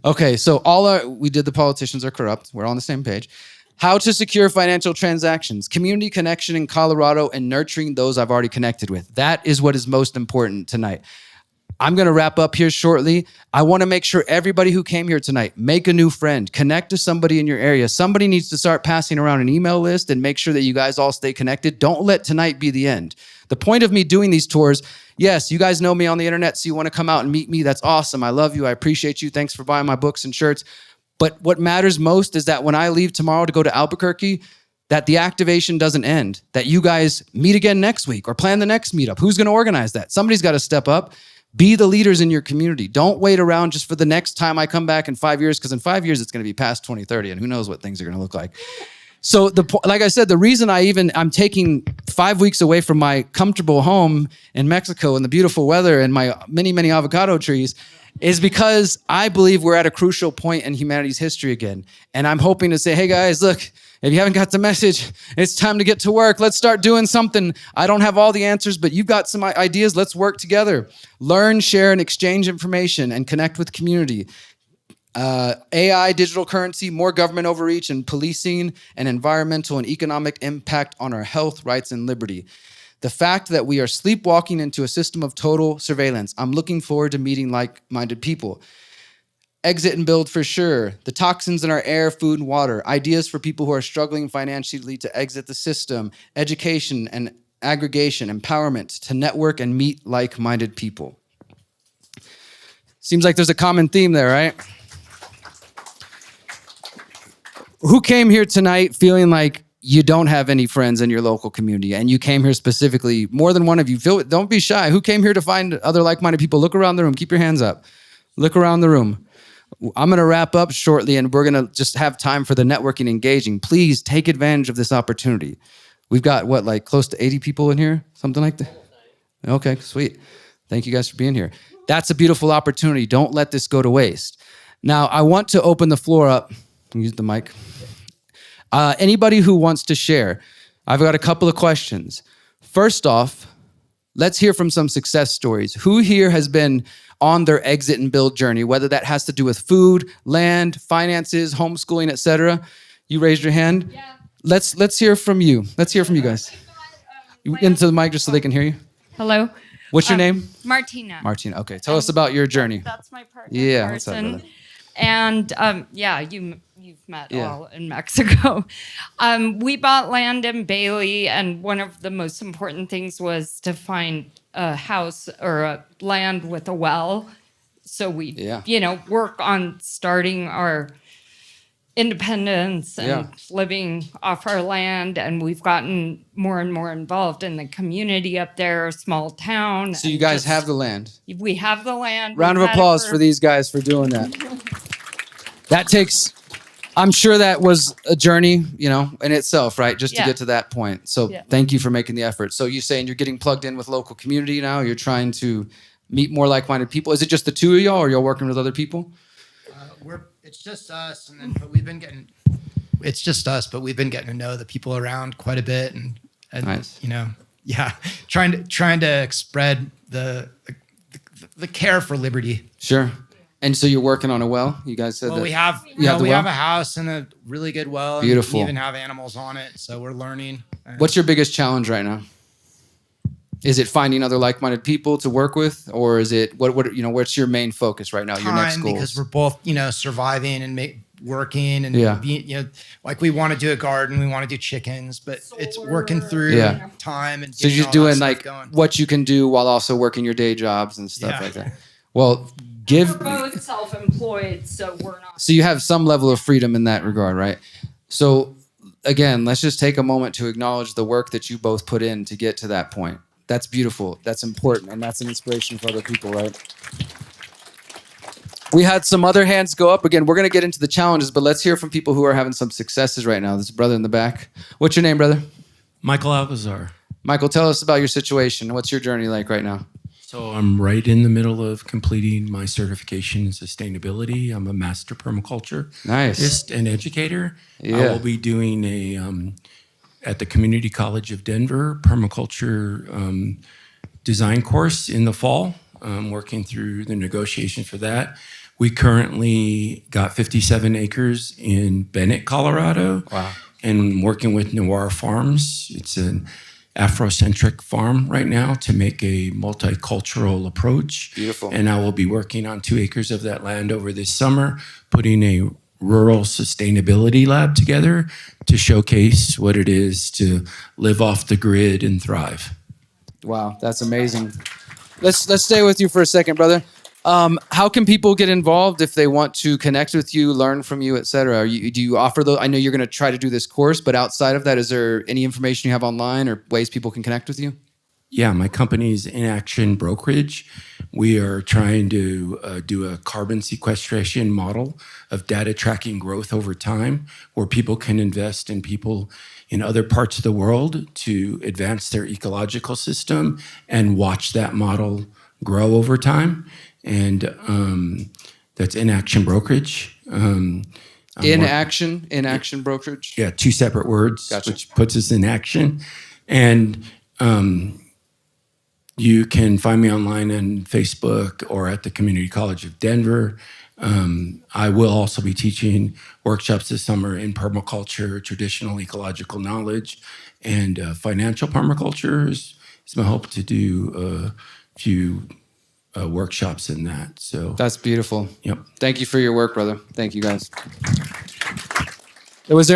Okay, so we did the politicians are corrupt. We're all on the same page. How to secure financial transactions, community connection in Colorado, and nurturing those I've already connected with. That is what is most important tonight. I'm going to wrap up here shortly. I want to make sure everybody who came here tonight, make a new friend, connect to somebody in your area. Somebody needs to start passing around an email list and make sure that you guys all stay connected. Don't let tonight be the end. The point of me doing these tours, yes, you guys know me on the internet, so you want to come out and meet me. That's awesome. I love you. I appreciate you. Thanks for buying my books and shirts. But what matters most is that when I leave tomorrow to go to Albuquerque, that the activation doesn't end, that you guys meet again next week or plan the next meetup. Who's going to organize that? Somebody's got to step up. Be the leaders in your community. Don't wait around just for the next time I come back in 5 years, because in 5 years, it's going to be past 2030, and who knows what things are going to look like. So like I said, the reason I'm taking 5 weeks away from my comfortable home in Mexico and the beautiful weather and my many, many avocado trees is because I believe we're at a crucial point in humanity's history again. And I'm hoping to say, hey guys, look, if you haven't got the message, it's time to get to work. Let's start doing something. I don't have all the answers, but you've got some ideas. Let's work together. Learn, share, and exchange information and connect with community. AI, digital currency, more government overreach and policing, and environmental and economic impact on our health, rights, and liberty. The fact that we are sleepwalking into a system of total surveillance. I'm looking forward to meeting like-minded people. Exit and build for sure. The toxins in our air, food, and water. Ideas for people who are struggling financially to exit the system. Education and aggregation, empowerment to network and meet like-minded people. Seems like there's a common theme there, right? Who came here tonight feeling like you don't have any friends in your local community and you came here specifically, more than one of you, don't be shy. Who came here to find other like-minded people? Look around the room. Keep your hands up. Look around the room. I'm going to wrap up shortly and we're going to just have time for the networking engaging. Please take advantage of this opportunity. We've got like close to 80 people in here? Something like that? Okay, sweet. Thank you guys for being here. That's a beautiful opportunity. Don't let this go to waste. Now, I want to open the floor up. Use the mic. Anybody who wants to share, I've got a couple of questions. First off, let's hear from some success stories. Who here has been on their exit and build journey, whether that has to do with food, land, finances, homeschooling, etc.? You raised your hand. Yeah. Let's hear from you. Let's hear from you guys. Into the mic just so they can hear you. Hello. What's your name? Martina. Martina. Okay. Tell us about your journey. That's my partner. Yeah. What's up, brother? And you've met all in Mexico. We bought land in Bailey, and one of the most important things was to find a house or a land with a well. So we, work on starting our independence and living off our land, and we've gotten more and more involved in the community up there, small town. So you guys have the land. We have the land. Round of applause for these guys for doing that. That takes, I'm sure that was a journey, in itself, right? Just to get to that point. So thank you for making the effort. So you're saying you're getting plugged in with local community now? You're trying to meet more like-minded people. Is it just the two of y'all, or y'all working with other people? It's just us, but we've been getting. It's just us, but we've been getting to know the people around quite a bit, and nice. Trying to spread the care for liberty. Sure. And so you're working on a well. You guys said that. We have a house and a really good well. Beautiful. And we even have animals on it, so we're learning. What's your biggest challenge right now? Is it finding other like-minded people to work with, or is it what's your main focus right now? Your next goals? Because we're both surviving and working and being, like we want to do a garden, we want to do chickens, but it's working through time and so you're doing like what you can do while also working your day jobs and stuff like that. Well, we're both self-employed, so we're not. So you have some level of freedom in that regard, right? So again, let's just take a moment to acknowledge the work that you both put in to get to that point. That's beautiful. That's important. And that's an inspiration for other people, right? We had some other hands go up. Again, we're going to get into the challenges, but let's hear from people who are having some successes right now. This brother in the back. What's your name, brother? Michael Alcazar. Michael, tell us about your situation. What's your journey like right now? So I'm right in the middle of completing my certification in sustainability. I'm a master permaculturist and educator. Yeah. I will be doing at the Community College of Denver permaculture design course in the fall. Working through the negotiation for that. We currently got 57 acres in Bennett, Colorado. Wow. And working with Noir Farms. It's an Afrocentric farm right now to make a multicultural approach. Beautiful. And I will be working on 2 acres of that land over this summer, putting a rural sustainability lab together to showcase what it is to live off the grid and thrive. Wow, that's amazing. Let's stay with you for a second, brother. How can people get involved if they want to connect with you, learn from you, et cetera? Do you offer those? I know you're going to try to do this course, but outside of that, is there any information you have online or ways people can connect with you? Yeah, my company is In Action Brokerage. We are trying to do a carbon sequestration model of data tracking growth over time, where people can invest in people in other parts of the world to advance their ecological system and watch that model grow over time. And that's In Action Brokerage. In Action Brokerage? Yeah, 2 separate words, Gotcha. Which puts us in action. And you can find me online on Facebook or at the Community College of Denver. I will also be teaching workshops this summer in permaculture, traditional ecological knowledge, and financial permaculture. It's my hope to do a few workshops in that. So That's beautiful. Yep. Thank you for your work, brother. Thank you, guys. There was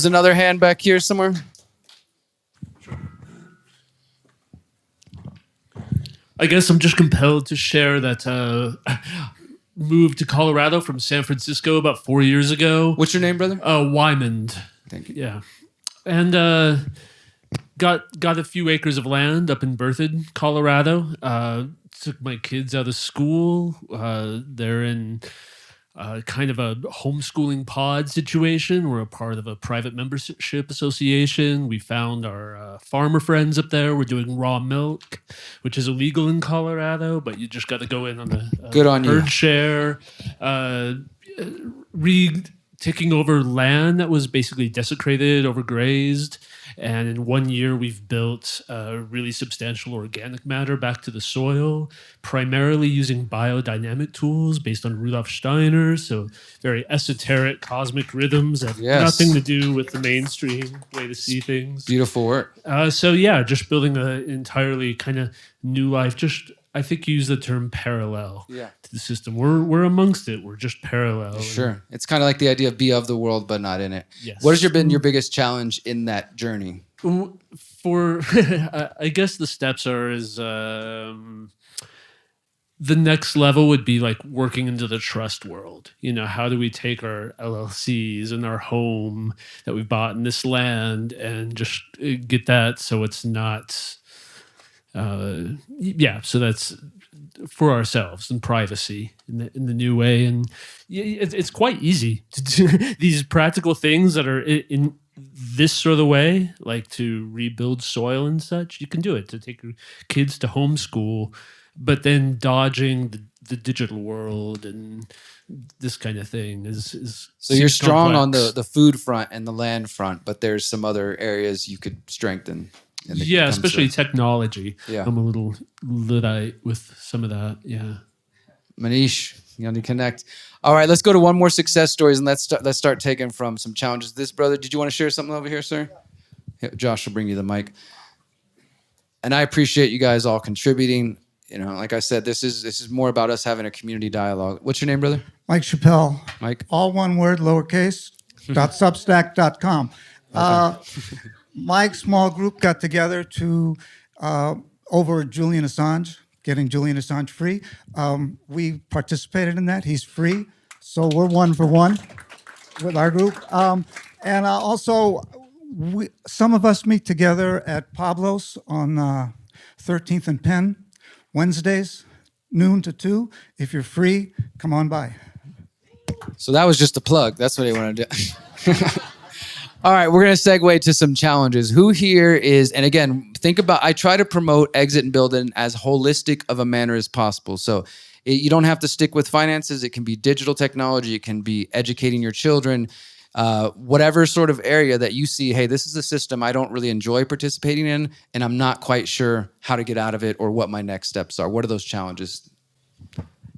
another hand back here somewhere? I guess I'm just compelled to share that moved to Colorado from San Francisco about 4 years ago. What's your name, brother? Wymond. Thank you. Yeah. And got a few acres of land up in Berthoud, Colorado. Took my kids out of school. They're in kind of a homeschooling pod situation. We're a part of a private membership association. We found our farmer friends up there. We're doing raw milk, which is illegal in Colorado, but you just got to go in on a Good on herd you. share. Taking over land that was basically desecrated, overgrazed. And in 1 year, we've built really substantial organic matter back to the soil, primarily using biodynamic tools based on Rudolf Steiner. So very esoteric cosmic rhythms that have nothing to do with the mainstream way to see things. Beautiful work. So yeah, just building an entirely kind of new life. Just, I think you use the term parallel to the system. We're amongst it. We're just parallel. Sure. It's kind of like the idea of be of the world, but not in it. Yes. What has been your biggest challenge in that journey? For, I guess the steps are the next level would be like working into the trust world. You know, how do we take our LLCs and our home that we've bought in this land and just get that so it's not... so that's for ourselves and privacy in the new way, and it's quite easy to do these practical things that are in this sort of way, like to rebuild soil and such. You can do it to take your kids to homeschool, but then dodging the digital world and this kind of thing is so you're strong complex. on the food front and the land front, but there's some other areas you could strengthen. Yeah, especially technology. Yeah. I'm a little Luddite with some of that. Yeah. Manish, you need to connect. All right, let's go to one more success stories and let's start taking from some challenges. This brother, did you want to share something over here, sir? Yeah, Josh will bring you the mic. And I appreciate you guys all contributing. You know, like I said, this is more about us having a community dialogue. What's your name, brother? Mike Chappelle. Mike. All one word, lowercase, .substack.com. Mike's small group got together to over Julian Assange, getting Julian Assange free. We participated in that. He's free. So we're 1 for 1 with our group. And also, some of us meet together at Pablo's on 13th and Penn, Wednesdays, noon to 2. If you're free, come on by. So that was just a plug. That's what they want to do. All right, we're going to segue to some challenges. Who here is, and again, think about, I try to promote exit and build in as holistic of a manner as possible. So you don't have to stick with finances. It can be digital technology. It can be educating your children, whatever sort of area that you see, hey, this is a system I don't really enjoy participating in, and I'm not quite sure how to get out of it or what my next steps are. What are those challenges?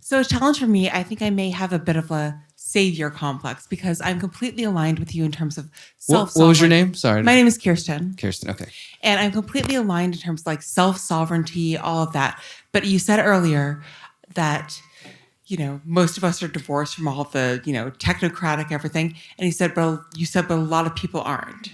So a challenge for me, I think I may have a bit of a savior complex because I'm completely aligned with you in terms of self-sovereignty. What was your name? Sorry. My name is Kirsten. Kirsten, okay. And I'm completely aligned in terms of like self-sovereignty, all of that. But you said earlier that, you know, most of us are divorced from all the, you know, technocratic everything. And you said, but a lot of people aren't.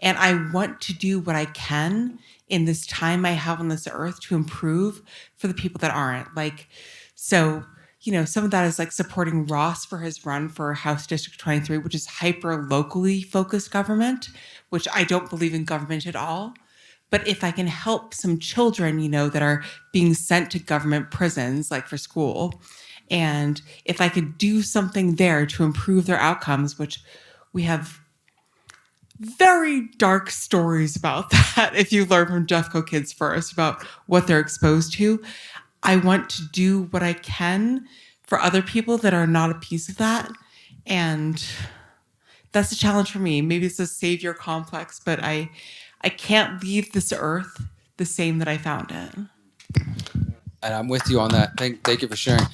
And I want to do what I can in this time I have on this earth to improve for the people that aren't. Like, so, you know, some of that is like supporting Ross for his run for House District 23, which is hyper locally focused government, which I don't believe in government at all. But if I can help some children, you know, that are being sent to government prisons, like for school, and if I could do something there to improve their outcomes, which we have very dark stories about that, if you learn from Jeffco Kids First about what they're exposed to, I want to do what I can for other people that are not a piece of that. And that's a challenge for me. Maybe it's a savior complex, but I can't leave this earth the same that I found it. And I'm with you on that. Thank you for sharing.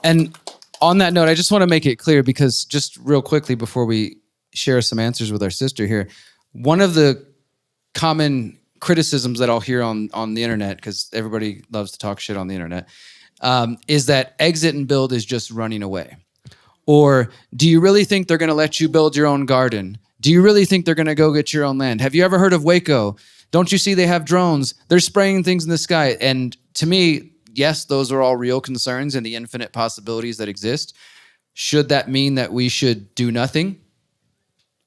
And on that note, I just want to make it clear, because just real quickly before we share some answers with our sister here, one of the common criticisms that I'll hear on the internet, because everybody loves to talk shit on the internet, is that exit and build is just running away. Or do you really think they're going to let you build your own garden? Do you really think they're going to go get your own land? Have you ever heard of Waco? Don't you see they have drones? They're spraying things in the sky. And to me, yes, those are all real concerns and the infinite possibilities that exist. Should that mean that we should do nothing?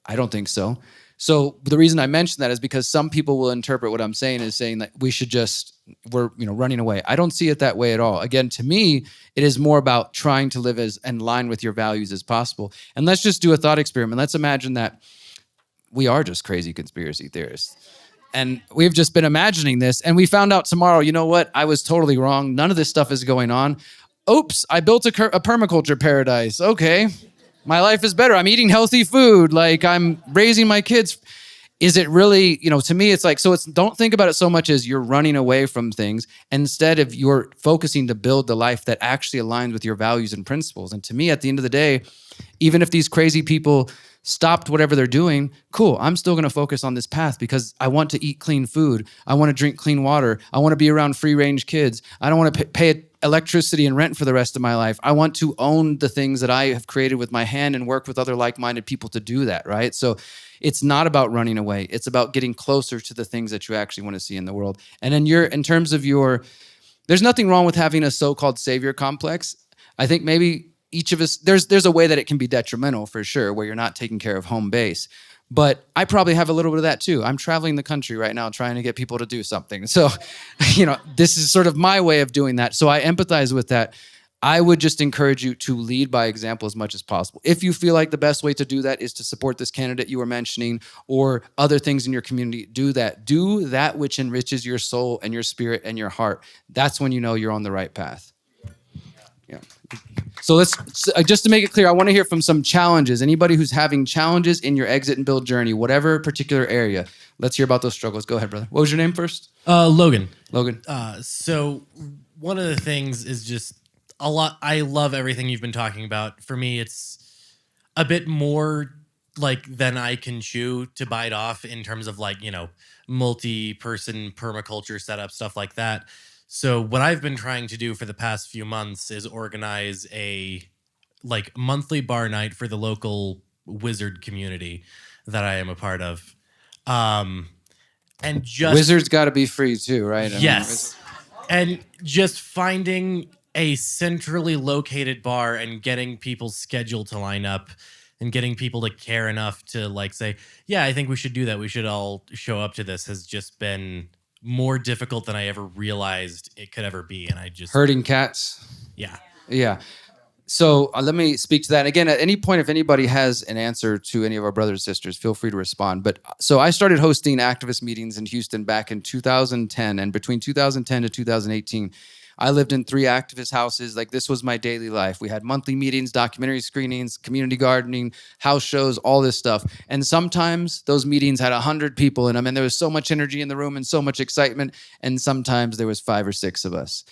I don't think so. So the reason I mention that is because some people will interpret what I'm saying as saying that we should just, we're running away. I don't see it that way at all. Again, to me, it is more about trying to live as in line with your values as possible. And let's just do a thought experiment. Let's imagine that we are just crazy conspiracy theorists. And we've just been imagining this. And we found out tomorrow, you know what? I was totally wrong. None of this stuff is going on. Oops, I built a permaculture paradise. Okay. My life is better. I'm eating healthy food. Like I'm raising my kids. Is it really, to me, it's like, so it's, don't think about it so much as you're running away from things. Instead of you're focusing to build the life that actually aligns with your values and principles. And to me, at the end of the day, even if these crazy people stopped whatever they're doing, cool, I'm still going to focus on this path because I want to eat clean food. I want to drink clean water. I want to be around free range kids. I don't want to pay electricity and rent for the rest of my life. I want to own the things that I have created with my hand and work with other like-minded people to do that, right? So it's not about running away. It's about getting closer to the things that you actually want to see in the world. And then in terms of there's nothing wrong with having a so-called savior complex. I think maybe each of us, there's a way that it can be detrimental for sure, where you're not taking care of home base. But I probably have a little bit of that too. I'm traveling the country right now trying to get people to do something. So, this is sort of my way of doing that. So I empathize with that. I would just encourage you to lead by example as much as possible. If you feel like the best way to do that is to support this candidate you were mentioning or other things in your community, do that. Do that which enriches your soul and your spirit and your heart. That's when you know you're on the right path. Yeah. So let's, just to make it clear, I want to hear from some challenges. Anybody who's having challenges in your exit and build journey, whatever particular area. Let's hear about those struggles. Go ahead, brother. What was your name first? Logan. Logan. So one of the things is just a lot. I love everything you've been talking about. For me, it's a bit more like than I can chew to bite off in terms of multi-person permaculture setup, stuff like that. So what I've been trying to do for the past few months is organize a monthly bar night for the local wizard community that I am a part of. And just Wizards got to be free too, right? Yes. And just finding a centrally located bar and getting people's schedule to line up and getting people to care enough to say, yeah, I think we should do that. We should all show up to this has just been more difficult than I ever realized it could ever be. And I just... Herding cats. Yeah. Yeah. So let me speak to that. Again, at any point, if anybody has an answer to any of our brothers and sisters, feel free to respond. But so I started hosting activist meetings in Houston back in 2010. And between 2010 to 2018, I lived in 3 activist houses. This was my daily life. We had monthly meetings, documentary screenings, community gardening, house shows, all this stuff. And sometimes those meetings had 100 people in them, and there was so much energy in the room and so much excitement. And sometimes there was 5 or 6 of us.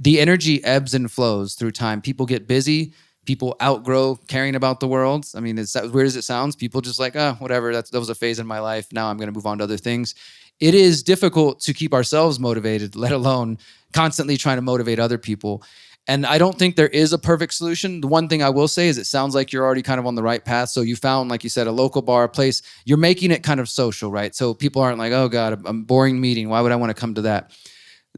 The energy ebbs and flows through time. People get busy. People outgrow caring about the world. I mean, as weird as it sounds, people just whatever, that was a phase in my life. Now I'm going to move on to other things. It is difficult to keep ourselves motivated, let alone constantly trying to motivate other people. And I don't think there is a perfect solution. The one thing I will say is it sounds like you're already kind of on the right path. So you found, like you said, a local bar, a place. You're making it kind of social, right? So people aren't like, oh God, a boring meeting. Why would I want to come to that?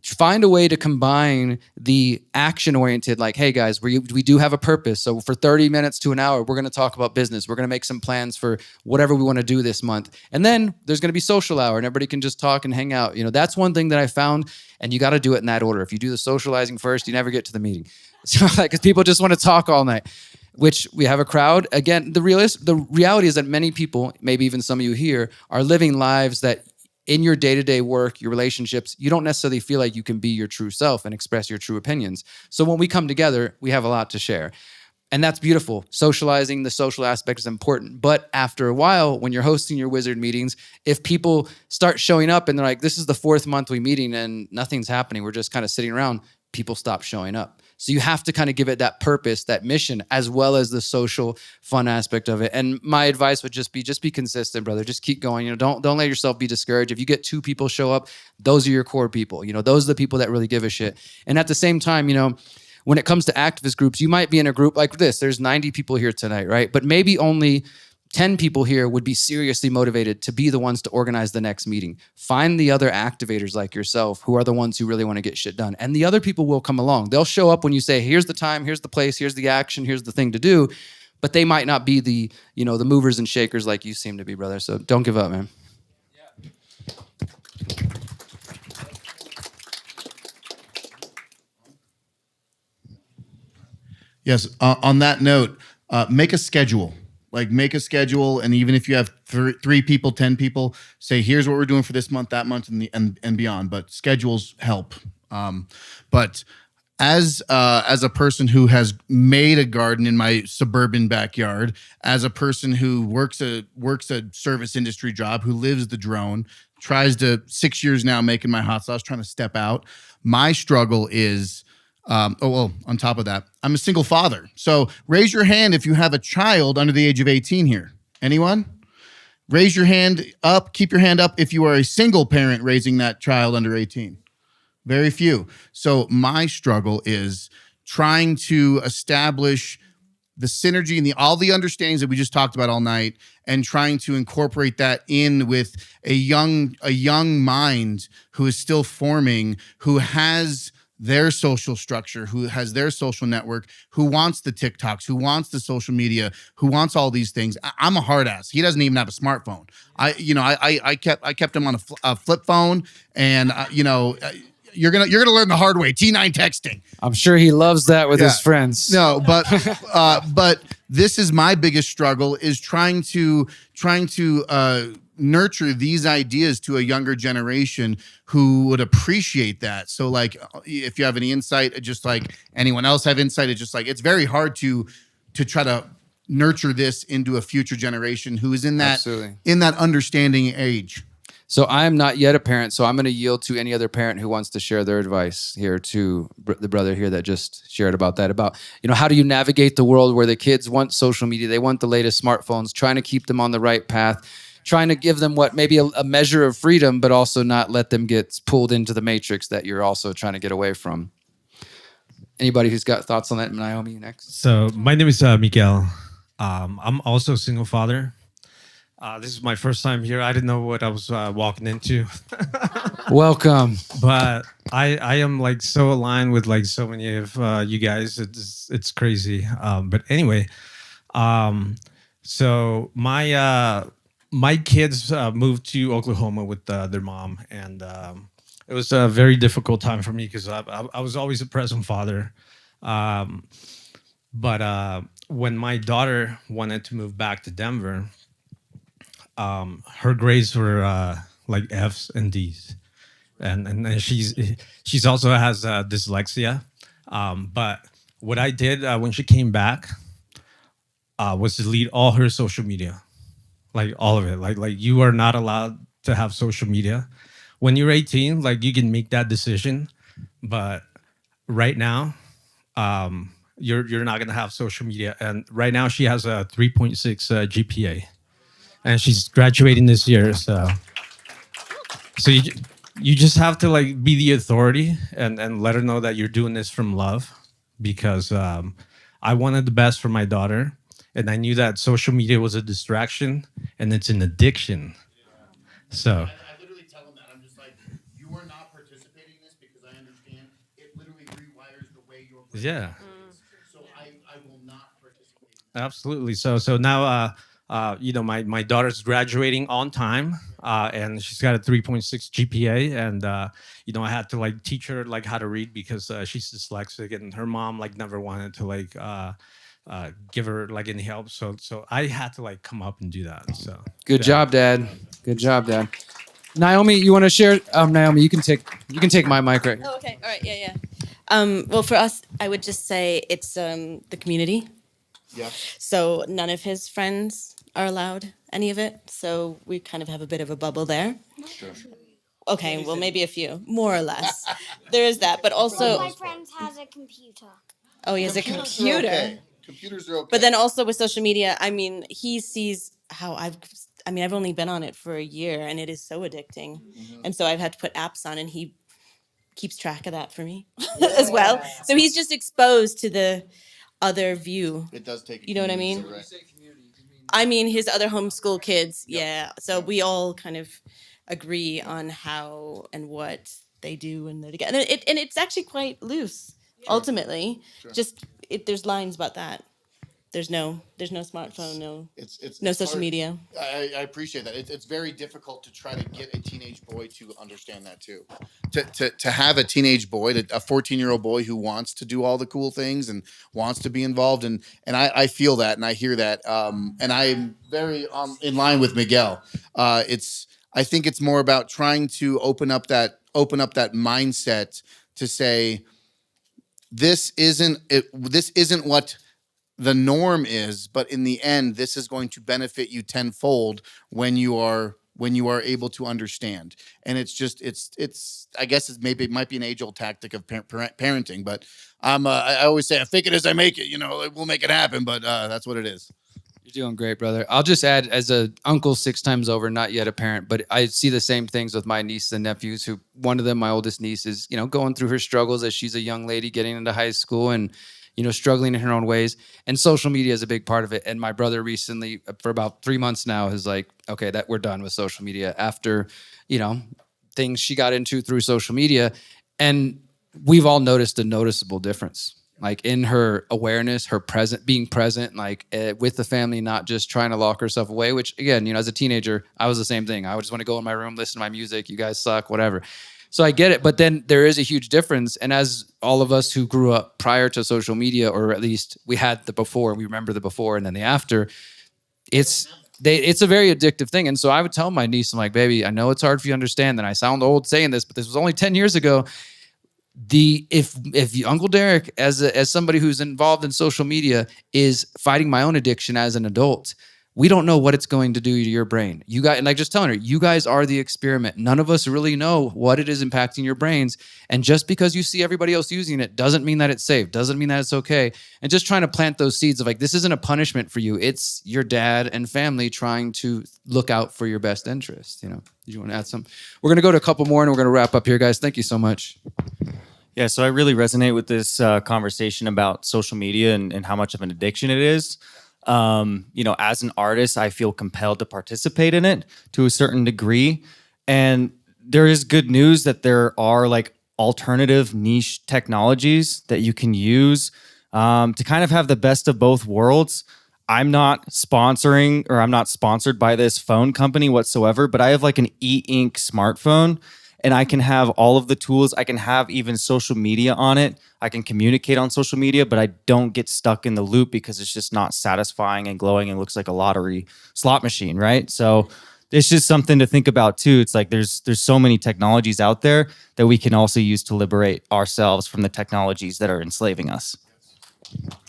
Find a way to combine the action-oriented, hey guys, we do have a purpose. So for 30 minutes to an hour, we're going to talk about business. We're going to make some plans for whatever we want to do this month. And then there's going to be social hour and everybody can just talk and hang out. That's one thing that I found, and you got to do it in that order. If you do the socializing first, you never get to the meeting. So because people just want to talk all night, which we have a crowd. Again, the reality is that many people, maybe even some of you here, are living lives that in your day-to-day work, your relationships, you don't necessarily feel like you can be your true self and express your true opinions. So when we come together, we have a lot to share. And that's beautiful. Socializing, the social aspect is important. But after a while, when you're hosting your wizard meetings, if people start showing up and they're like, this is the 4th monthly meeting and nothing's happening, we're just kind of sitting around, people stop showing up. So you have to kind of give it that purpose, that mission, as well as the social fun aspect of it. And my advice would just be consistent, brother. Just keep going. Don't let yourself be discouraged. If you get 2 people show up, those are your core people. Those are the people that really give a shit. And at the same time, when it comes to activist groups, you might be in a group like this. There's 90 people here tonight, right? But maybe only 10 people here would be seriously motivated to be the ones to organize the next meeting. Find the other activators like yourself who are the ones who really want to get shit done. And the other people will come along. They'll show up when you say, here's the time, here's the place, here's the action, here's the thing to do. But they might not be the, the movers and shakers like you seem to be, brother. So don't give up, man. Yes. On that note, make a schedule. Like make a schedule, and even if you have 3 people, 10 people, say here's what we're doing for this month, that month, and beyond. But schedules help. But as a person who has made a garden in my suburban backyard, as a person who works a service industry job, who lives the drone, tries to 6 years now making my hot sauce, trying to step out. My struggle is. On top of that, I'm a single father. So raise your hand if you have a child under the age of 18 here. Anyone? Raise your hand up. Keep your hand up if you are a single parent raising that child under 18. Very few. So my struggle is trying to establish the synergy and all the understandings that we just talked about all night, and trying to incorporate that in with a young mind who is still forming, who has their social structure, who has their social network, who wants the TikToks, who wants the social media, who wants all these things. I'm a hard ass. He doesn't even have a smartphone. I kept him on a flip phone, and you're gonna learn the hard way. T9 texting. I'm sure he loves that with his friends. No, but this is my biggest struggle, is trying to nurture these ideas to a younger generation who would appreciate that. So like, if you have any insight, just like anyone else have insight, it's just like, it's very hard to try to nurture this into a future generation who is in that understanding age. So I am not yet a parent, so I'm going to yield to any other parent who wants to share their advice here to the brother here that just shared about that, about, how do you navigate the world where the kids want social media, they want the latest smartphones, trying to keep them on the right path, trying to give them maybe a measure of freedom, but also not let them get pulled into the matrix that you're also trying to get away from. Anybody who's got thoughts on that? Naomi, next. So my name is Miguel. I'm also a single father. This is my first time here. I didn't know what I was walking into. Welcome. But I am like so aligned with like so many of you guys. It's crazy. But anyway, so my kids moved to Oklahoma with their mom, and it was a very difficult time for me because I was always a present father. But when my daughter wanted to move back to Denver, her grades were like F's and D's, and she's also has dyslexia. But what I did when she came back was delete all her social media. Like all of it. Like you are not allowed to have social media. When you're 18, like you can make that decision, but right now, you're not gonna have social media. And right now she has a 3.6 GPA, and she's graduating this year. So you just have to like be the authority and let her know that you're doing this from love, because I wanted the best for my daughter. And I knew that social media was a distraction, and it's an addiction. So I literally tell them that. I'm just like, you are not participating in this because I understand it literally rewires the way your brain operates. So I will not participate. Absolutely. So now my daughter's graduating on time, and she's got a 3.6 GPA, and I had to like teach her like how to read because she's dyslexic, and her mom like never wanted to like give her like any help, so I had to like come up and do that. So good job, Dad. Good job, Dad. Naomi, you want to share? Naomi, you can take my mic right here. Oh, okay. All right. Yeah. Well, for us, I would just say it's the community. Yeah. So none of his friends are allowed any of it. So we kind of have a bit of a bubble there. Sure. Okay. Well, maybe a few, more or less. There is that, but also. My friend has a computer. Oh, he has a computer. Okay. Computers are okay. But then also with social media, I mean, he sees how I've only been on it for a year, and it is so addicting. Mm-hmm. And so I've had to put apps on, and he keeps track of that for me as well. So he's just exposed to the other view. It does take. You know what I mean? I mean, his other homeschool kids. Yeah. So we all kind of agree on how and what they do when they're together. And it's actually quite loose, ultimately. Just there's lines about that. There's no smartphone, no social hard. media. I appreciate that. It's very difficult to try to get a teenage boy to understand that too. To have a teenage boy, a 14-year-old boy who wants to do all the cool things and wants to be involved, and I feel that and I hear that, and I'm very in line with Miguel. I think it's more about trying to open up that mindset to say this isn't what the norm is, but in the end, this is going to benefit you tenfold when you are able to understand. And it's I guess it might be an age old tactic of parenting, but I always say, I fake it as I make it. We'll make it happen, but that's what it is. You're doing great, brother. I'll just add, as a uncle 6 times over, not yet a parent, but I see the same things with my nieces and nephews. Who one of them, my oldest niece, is going through her struggles as she's a young lady getting into high school and struggling in her own ways. And social media is a big part of it. And my brother recently, for about 3 months now, is like, okay, that we're done with social media after, things she got into through social media. And we've all noticed a noticeable difference, like in her awareness, her being present, like with the family, not just trying to lock herself away, which again, as a teenager, I was the same thing. I would just want to go in my room, listen to my music. You guys suck, whatever. So I get it, but then there is a huge difference. And as all of us who grew up prior to social media, or at least we had the before, we remember the before and then the after, it's a very addictive thing. And so I would tell my niece, I'm like, baby, I know it's hard for you to understand, and I sound old saying this, but this was only 10 years ago. If Uncle Derrick, as somebody who's involved in social media, is fighting my own addiction as an adult, we don't know what it's going to do to your brain. You guys, and like just telling her, you guys are the experiment. None of us really know what it is impacting your brains. And just because you see everybody else using it doesn't mean that it's safe, doesn't mean that it's okay. And just trying to plant those seeds of like, this isn't a punishment for you. It's your dad and family trying to look out for your best interest. Did you want to add something? We're going to go to a couple more and we're going to wrap up here, guys. Thank you so much. Yeah, so I really resonate with this conversation about social media and how much of an addiction it is. As an artist, I feel compelled to participate in it to a certain degree. And there is good news that there are like alternative niche technologies that you can use to kind of have the best of both worlds. I'm not sponsored by this phone company whatsoever, but I have like an e-ink smartphone. And I can have all of the tools. I can have even social media on it. I can communicate on social media, but I don't get stuck in the loop because it's just not satisfying and glowing and looks like a lottery slot machine, right? So it's just something to think about too. It's like there's so many technologies out there that we can also use to liberate ourselves from the technologies that are enslaving us.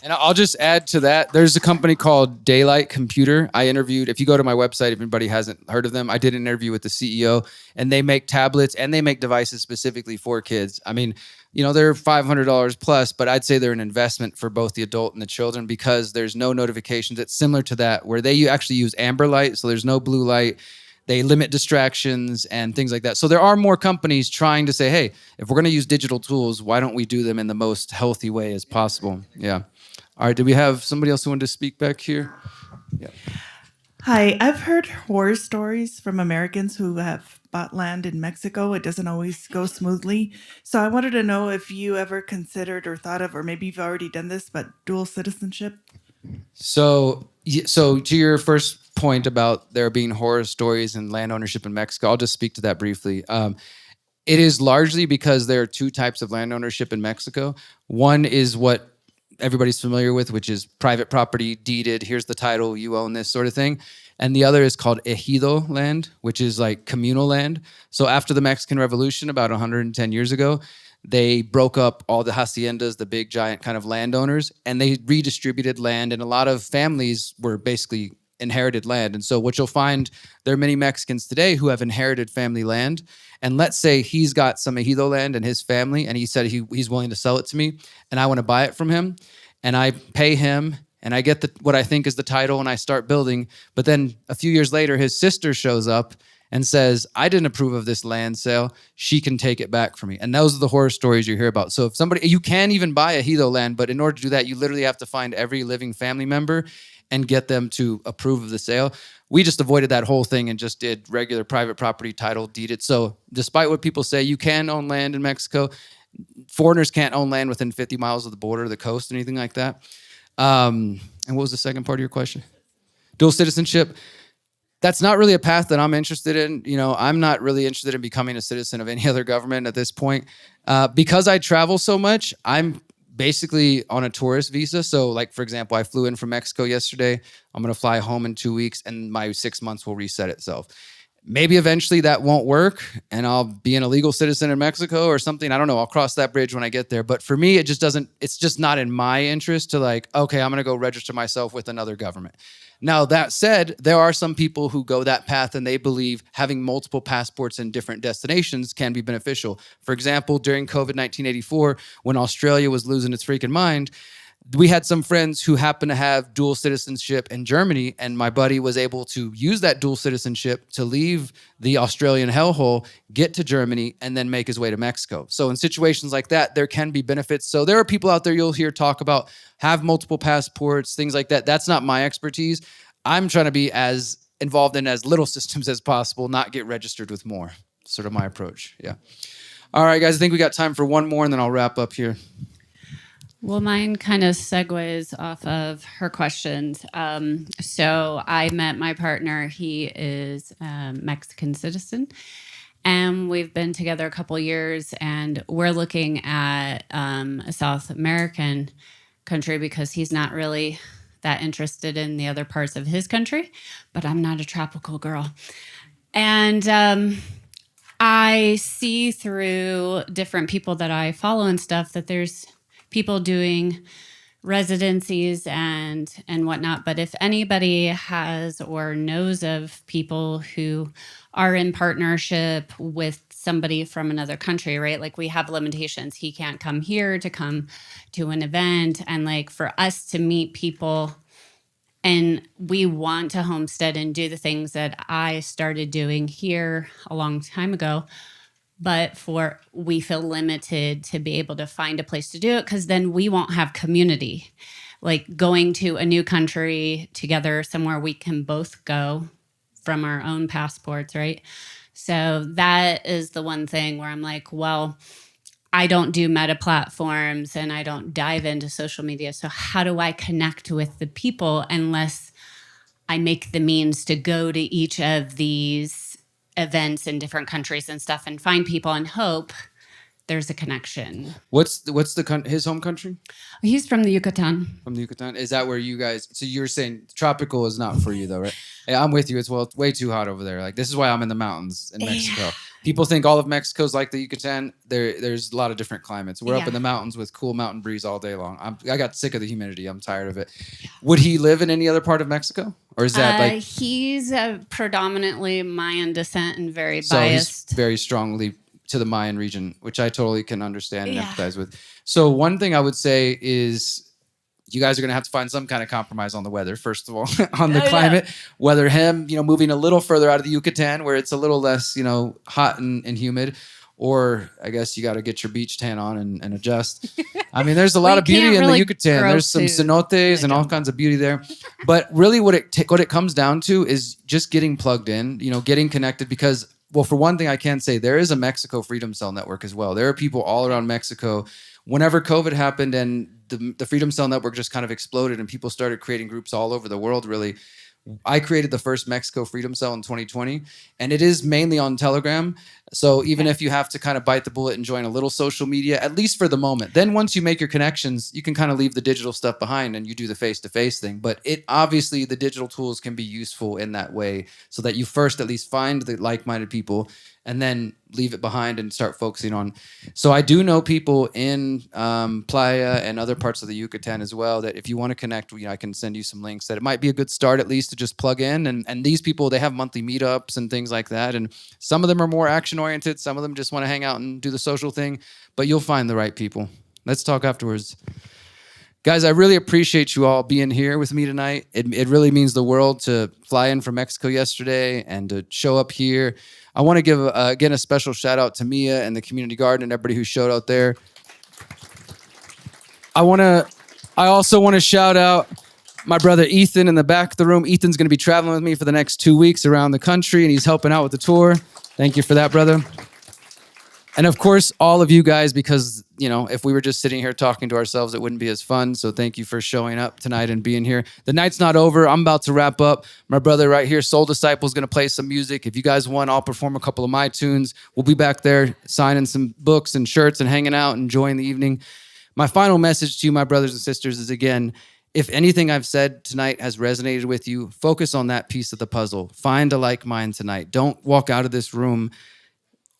And I'll just add to that, there's a company called Daylight Computer. I interviewed, if you go to my website, if anybody hasn't heard of them, I did an interview with the CEO, and they make tablets and they make devices specifically for kids. I mean, they're $500 plus, but I'd say they're an investment for both the adult and the children because there's no notifications. It's similar to that, where they actually use amber light, so there's no blue light. They limit distractions and things like that. So there are more companies trying to say, hey, if we're going to use digital tools, why don't we do them in the most healthy way as possible? Yeah. All right. Do we have somebody else who wanted to speak back here? Yeah. Hi. I've heard horror stories from Americans who have bought land in Mexico. It doesn't always go smoothly. So I wanted to know if you ever considered or thought of, or maybe you've already done this, but dual citizenship. So to your first point about there being horror stories and land ownership in Mexico, I'll just speak to that briefly. It is largely because there are 2 types of land ownership in Mexico. One is what everybody's familiar with, which is private property, deeded, here's the title, you own this sort of thing. And the other is called ejido land, which is like communal land. So after the Mexican Revolution, about 110 years ago, they broke up all the haciendas, the big giant kind of landowners, and they redistributed land. And a lot of families were basically inherited land. And so what you'll find, there are many Mexicans today who have inherited family land. And let's say he's got some ejido land in his family, and he said he's willing to sell it to me, and I want to buy it from him, and I pay him, and I get what I think is the title, and I start building. But then a few years later, his sister shows up and says, I didn't approve of this land sale. She can take it back from me. And those are the horror stories you hear about. So if you can even buy ejido land, but in order to do that, you literally have to find every living family member and get them to approve of the sale. We just avoided that whole thing and just did regular private property title deeded. So despite what people say, you can own land in Mexico. Foreigners can't own land within 50 miles of the border, the coast, anything like that. And what was the second part of your question? Dual citizenship. That's not really a path that I'm interested in. You know, I'm not really interested in becoming a citizen of any other government at this point. Because I travel so much, I'm basically on a tourist visa. So like, for example, I flew in from Mexico yesterday. I'm going to fly home in 2 weeks and my 6 months will reset itself. Maybe eventually that won't work and I'll be an illegal citizen in Mexico or something. I don't know. I'll cross that bridge when I get there. But for me, it just doesn't, it's just not in my interest to like, okay, I'm going to go register myself with another government. Now, that said, there are some people who go that path and they believe having multiple passports in different destinations can be beneficial. For example, during COVID 1984, when Australia was losing its freaking mind, we had some friends who happened to have dual citizenship in Germany, and my buddy was able to use that dual citizenship to leave the Australian hellhole, get to Germany, and then make his way to Mexico. So in situations like that, there can be benefits. So there are people out there you'll hear talk about have multiple passports, things like that. That's not my expertise. I'm trying to be as involved in as little systems as possible, not get registered with more. Sort of my approach, yeah. All right, guys, I think we got time for one more, and then I'll wrap up here. Well, mine kind of segues off of her questions. So I met my partner. He is a Mexican citizen. And we've been together a couple years. And we're looking at a South American country because he's not really that interested in the other parts of his country. But I'm not a tropical girl. And I see through different people that I follow and stuff that there's people doing residencies and whatnot. But if anybody has or knows of people who are in partnership with somebody from another country, right? Like we have limitations. He can't come here to come to an event. And like for us to meet people and we want to homestead and do the things that I started doing here a long time ago, but we feel limited to be able to find a place to do it because then we won't have community. Like going to a new country together, somewhere we can both go from our own passports, right? So that is the one thing where I'm like, well, I don't do meta platforms and I don't dive into social media. So how do I connect with the people unless I make the means to go to each of these events in different countries and stuff and find people and hope there's a connection. What's his home country? He's from the Yucatan. From the Yucatan? Is that where you guys, so you're saying tropical is not for you though, right? Yeah, I'm with you. It's way too hot over there. Like this is why I'm in the mountains in Mexico. People think all of Mexico's like the Yucatan. There's a lot of different climates. We're up in the mountains with cool mountain breeze all day long. I got sick of the humidity. I'm tired of it. Would he live in any other part of Mexico? Or is that like... He's predominantly Mayan descent and very biased. So he's very strongly to the Mayan region, which I totally can understand and empathize with. So one thing I would say is you guys are going to have to find some kind of compromise on the weather, first of all, on the climate. Whether him, moving a little further out of the Yucatan where it's a little less, hot and humid, or I guess you got to get your beach tan on and adjust. I mean, there's a lot of beauty in the Yucatan. There's some cenotes and all kinds of beauty there. But really what it comes down to is just getting plugged in, getting connected because, well, for one thing I can say there is a Mexico Freedom Cell network as well. There are people all around Mexico. Whenever COVID happened and the Freedom Cell network just kind of exploded and people started creating groups all over the world, really, I created the first Mexico Freedom Cell in 2020, and it is mainly on Telegram. So even if you have to kind of bite the bullet and join a little social media, at least for the moment, then once you make your connections, you can kind of leave the digital stuff behind and you do the face-to-face thing. But obviously the digital tools can be useful in that way so that you first at least find the like-minded people and then leave it behind and start focusing on. So I do know people in Playa and other parts of the Yucatan as well that if you want to connect, I can send you some links that it might be a good start at least to just plug in. And these people, they have monthly meetups and things like that. And some of them are more action-oriented. Some of them just want to hang out and do the social thing. But you'll find the right people. Let's talk afterwards. Guys, I really appreciate you all being here with me tonight. It really means the world to fly in from Mexico yesterday and to show up here. I want to give, again, a special shout out to Mia and the community garden and everybody who showed out there. I also want to shout out My brother Ethan in the back of the room. Ethan's going to be traveling with me for the next 2 weeks around the country, and he's helping out with the tour. Thank you for that, brother. And of course, all of you guys, because, if we were just sitting here talking to ourselves, it wouldn't be as fun. So thank you for showing up tonight and being here. The night's not over. I'm about to wrap up. My brother right here, Soul Disciple, is going to play some music. If you guys want, I'll perform a couple of my tunes. We'll be back there signing some books and shirts and hanging out and enjoying the evening. My final message to you, my brothers and sisters, is again, if anything I've said tonight has resonated with you, focus on that piece of the puzzle. Find a like mind tonight. Don't walk out of this room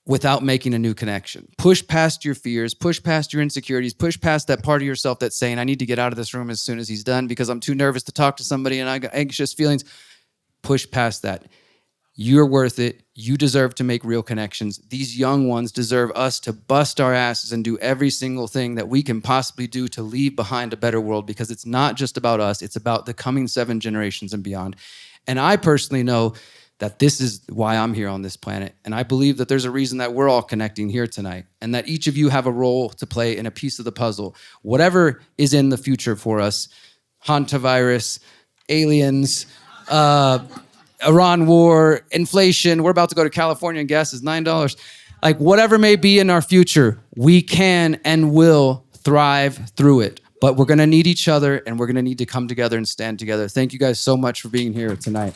without making a new connection. Push past your fears, push past your insecurities, push past that part of yourself that's saying, I need to get out of this room as soon as he's done because I'm too nervous to talk to somebody and I got anxious feelings. Push past that. You're worth it. You deserve to make real connections. These young ones deserve us to bust our asses and do every single thing that we can possibly do to leave behind a better world, because it's not just about us. It's about the coming 7 generations and beyond. And I personally know that this is why I'm here on this planet. And I believe that there's a reason that we're all connecting here tonight, and that each of you have a role to play in a piece of the puzzle. Whatever is in the future for us, hantavirus, aliens, Iran war, inflation, we're about to go to California and gas is $9. Like whatever may be in our future, we can and will thrive through it. But we're gonna need each other, and we're gonna need to come together and stand together. Thank you guys so much for being here tonight.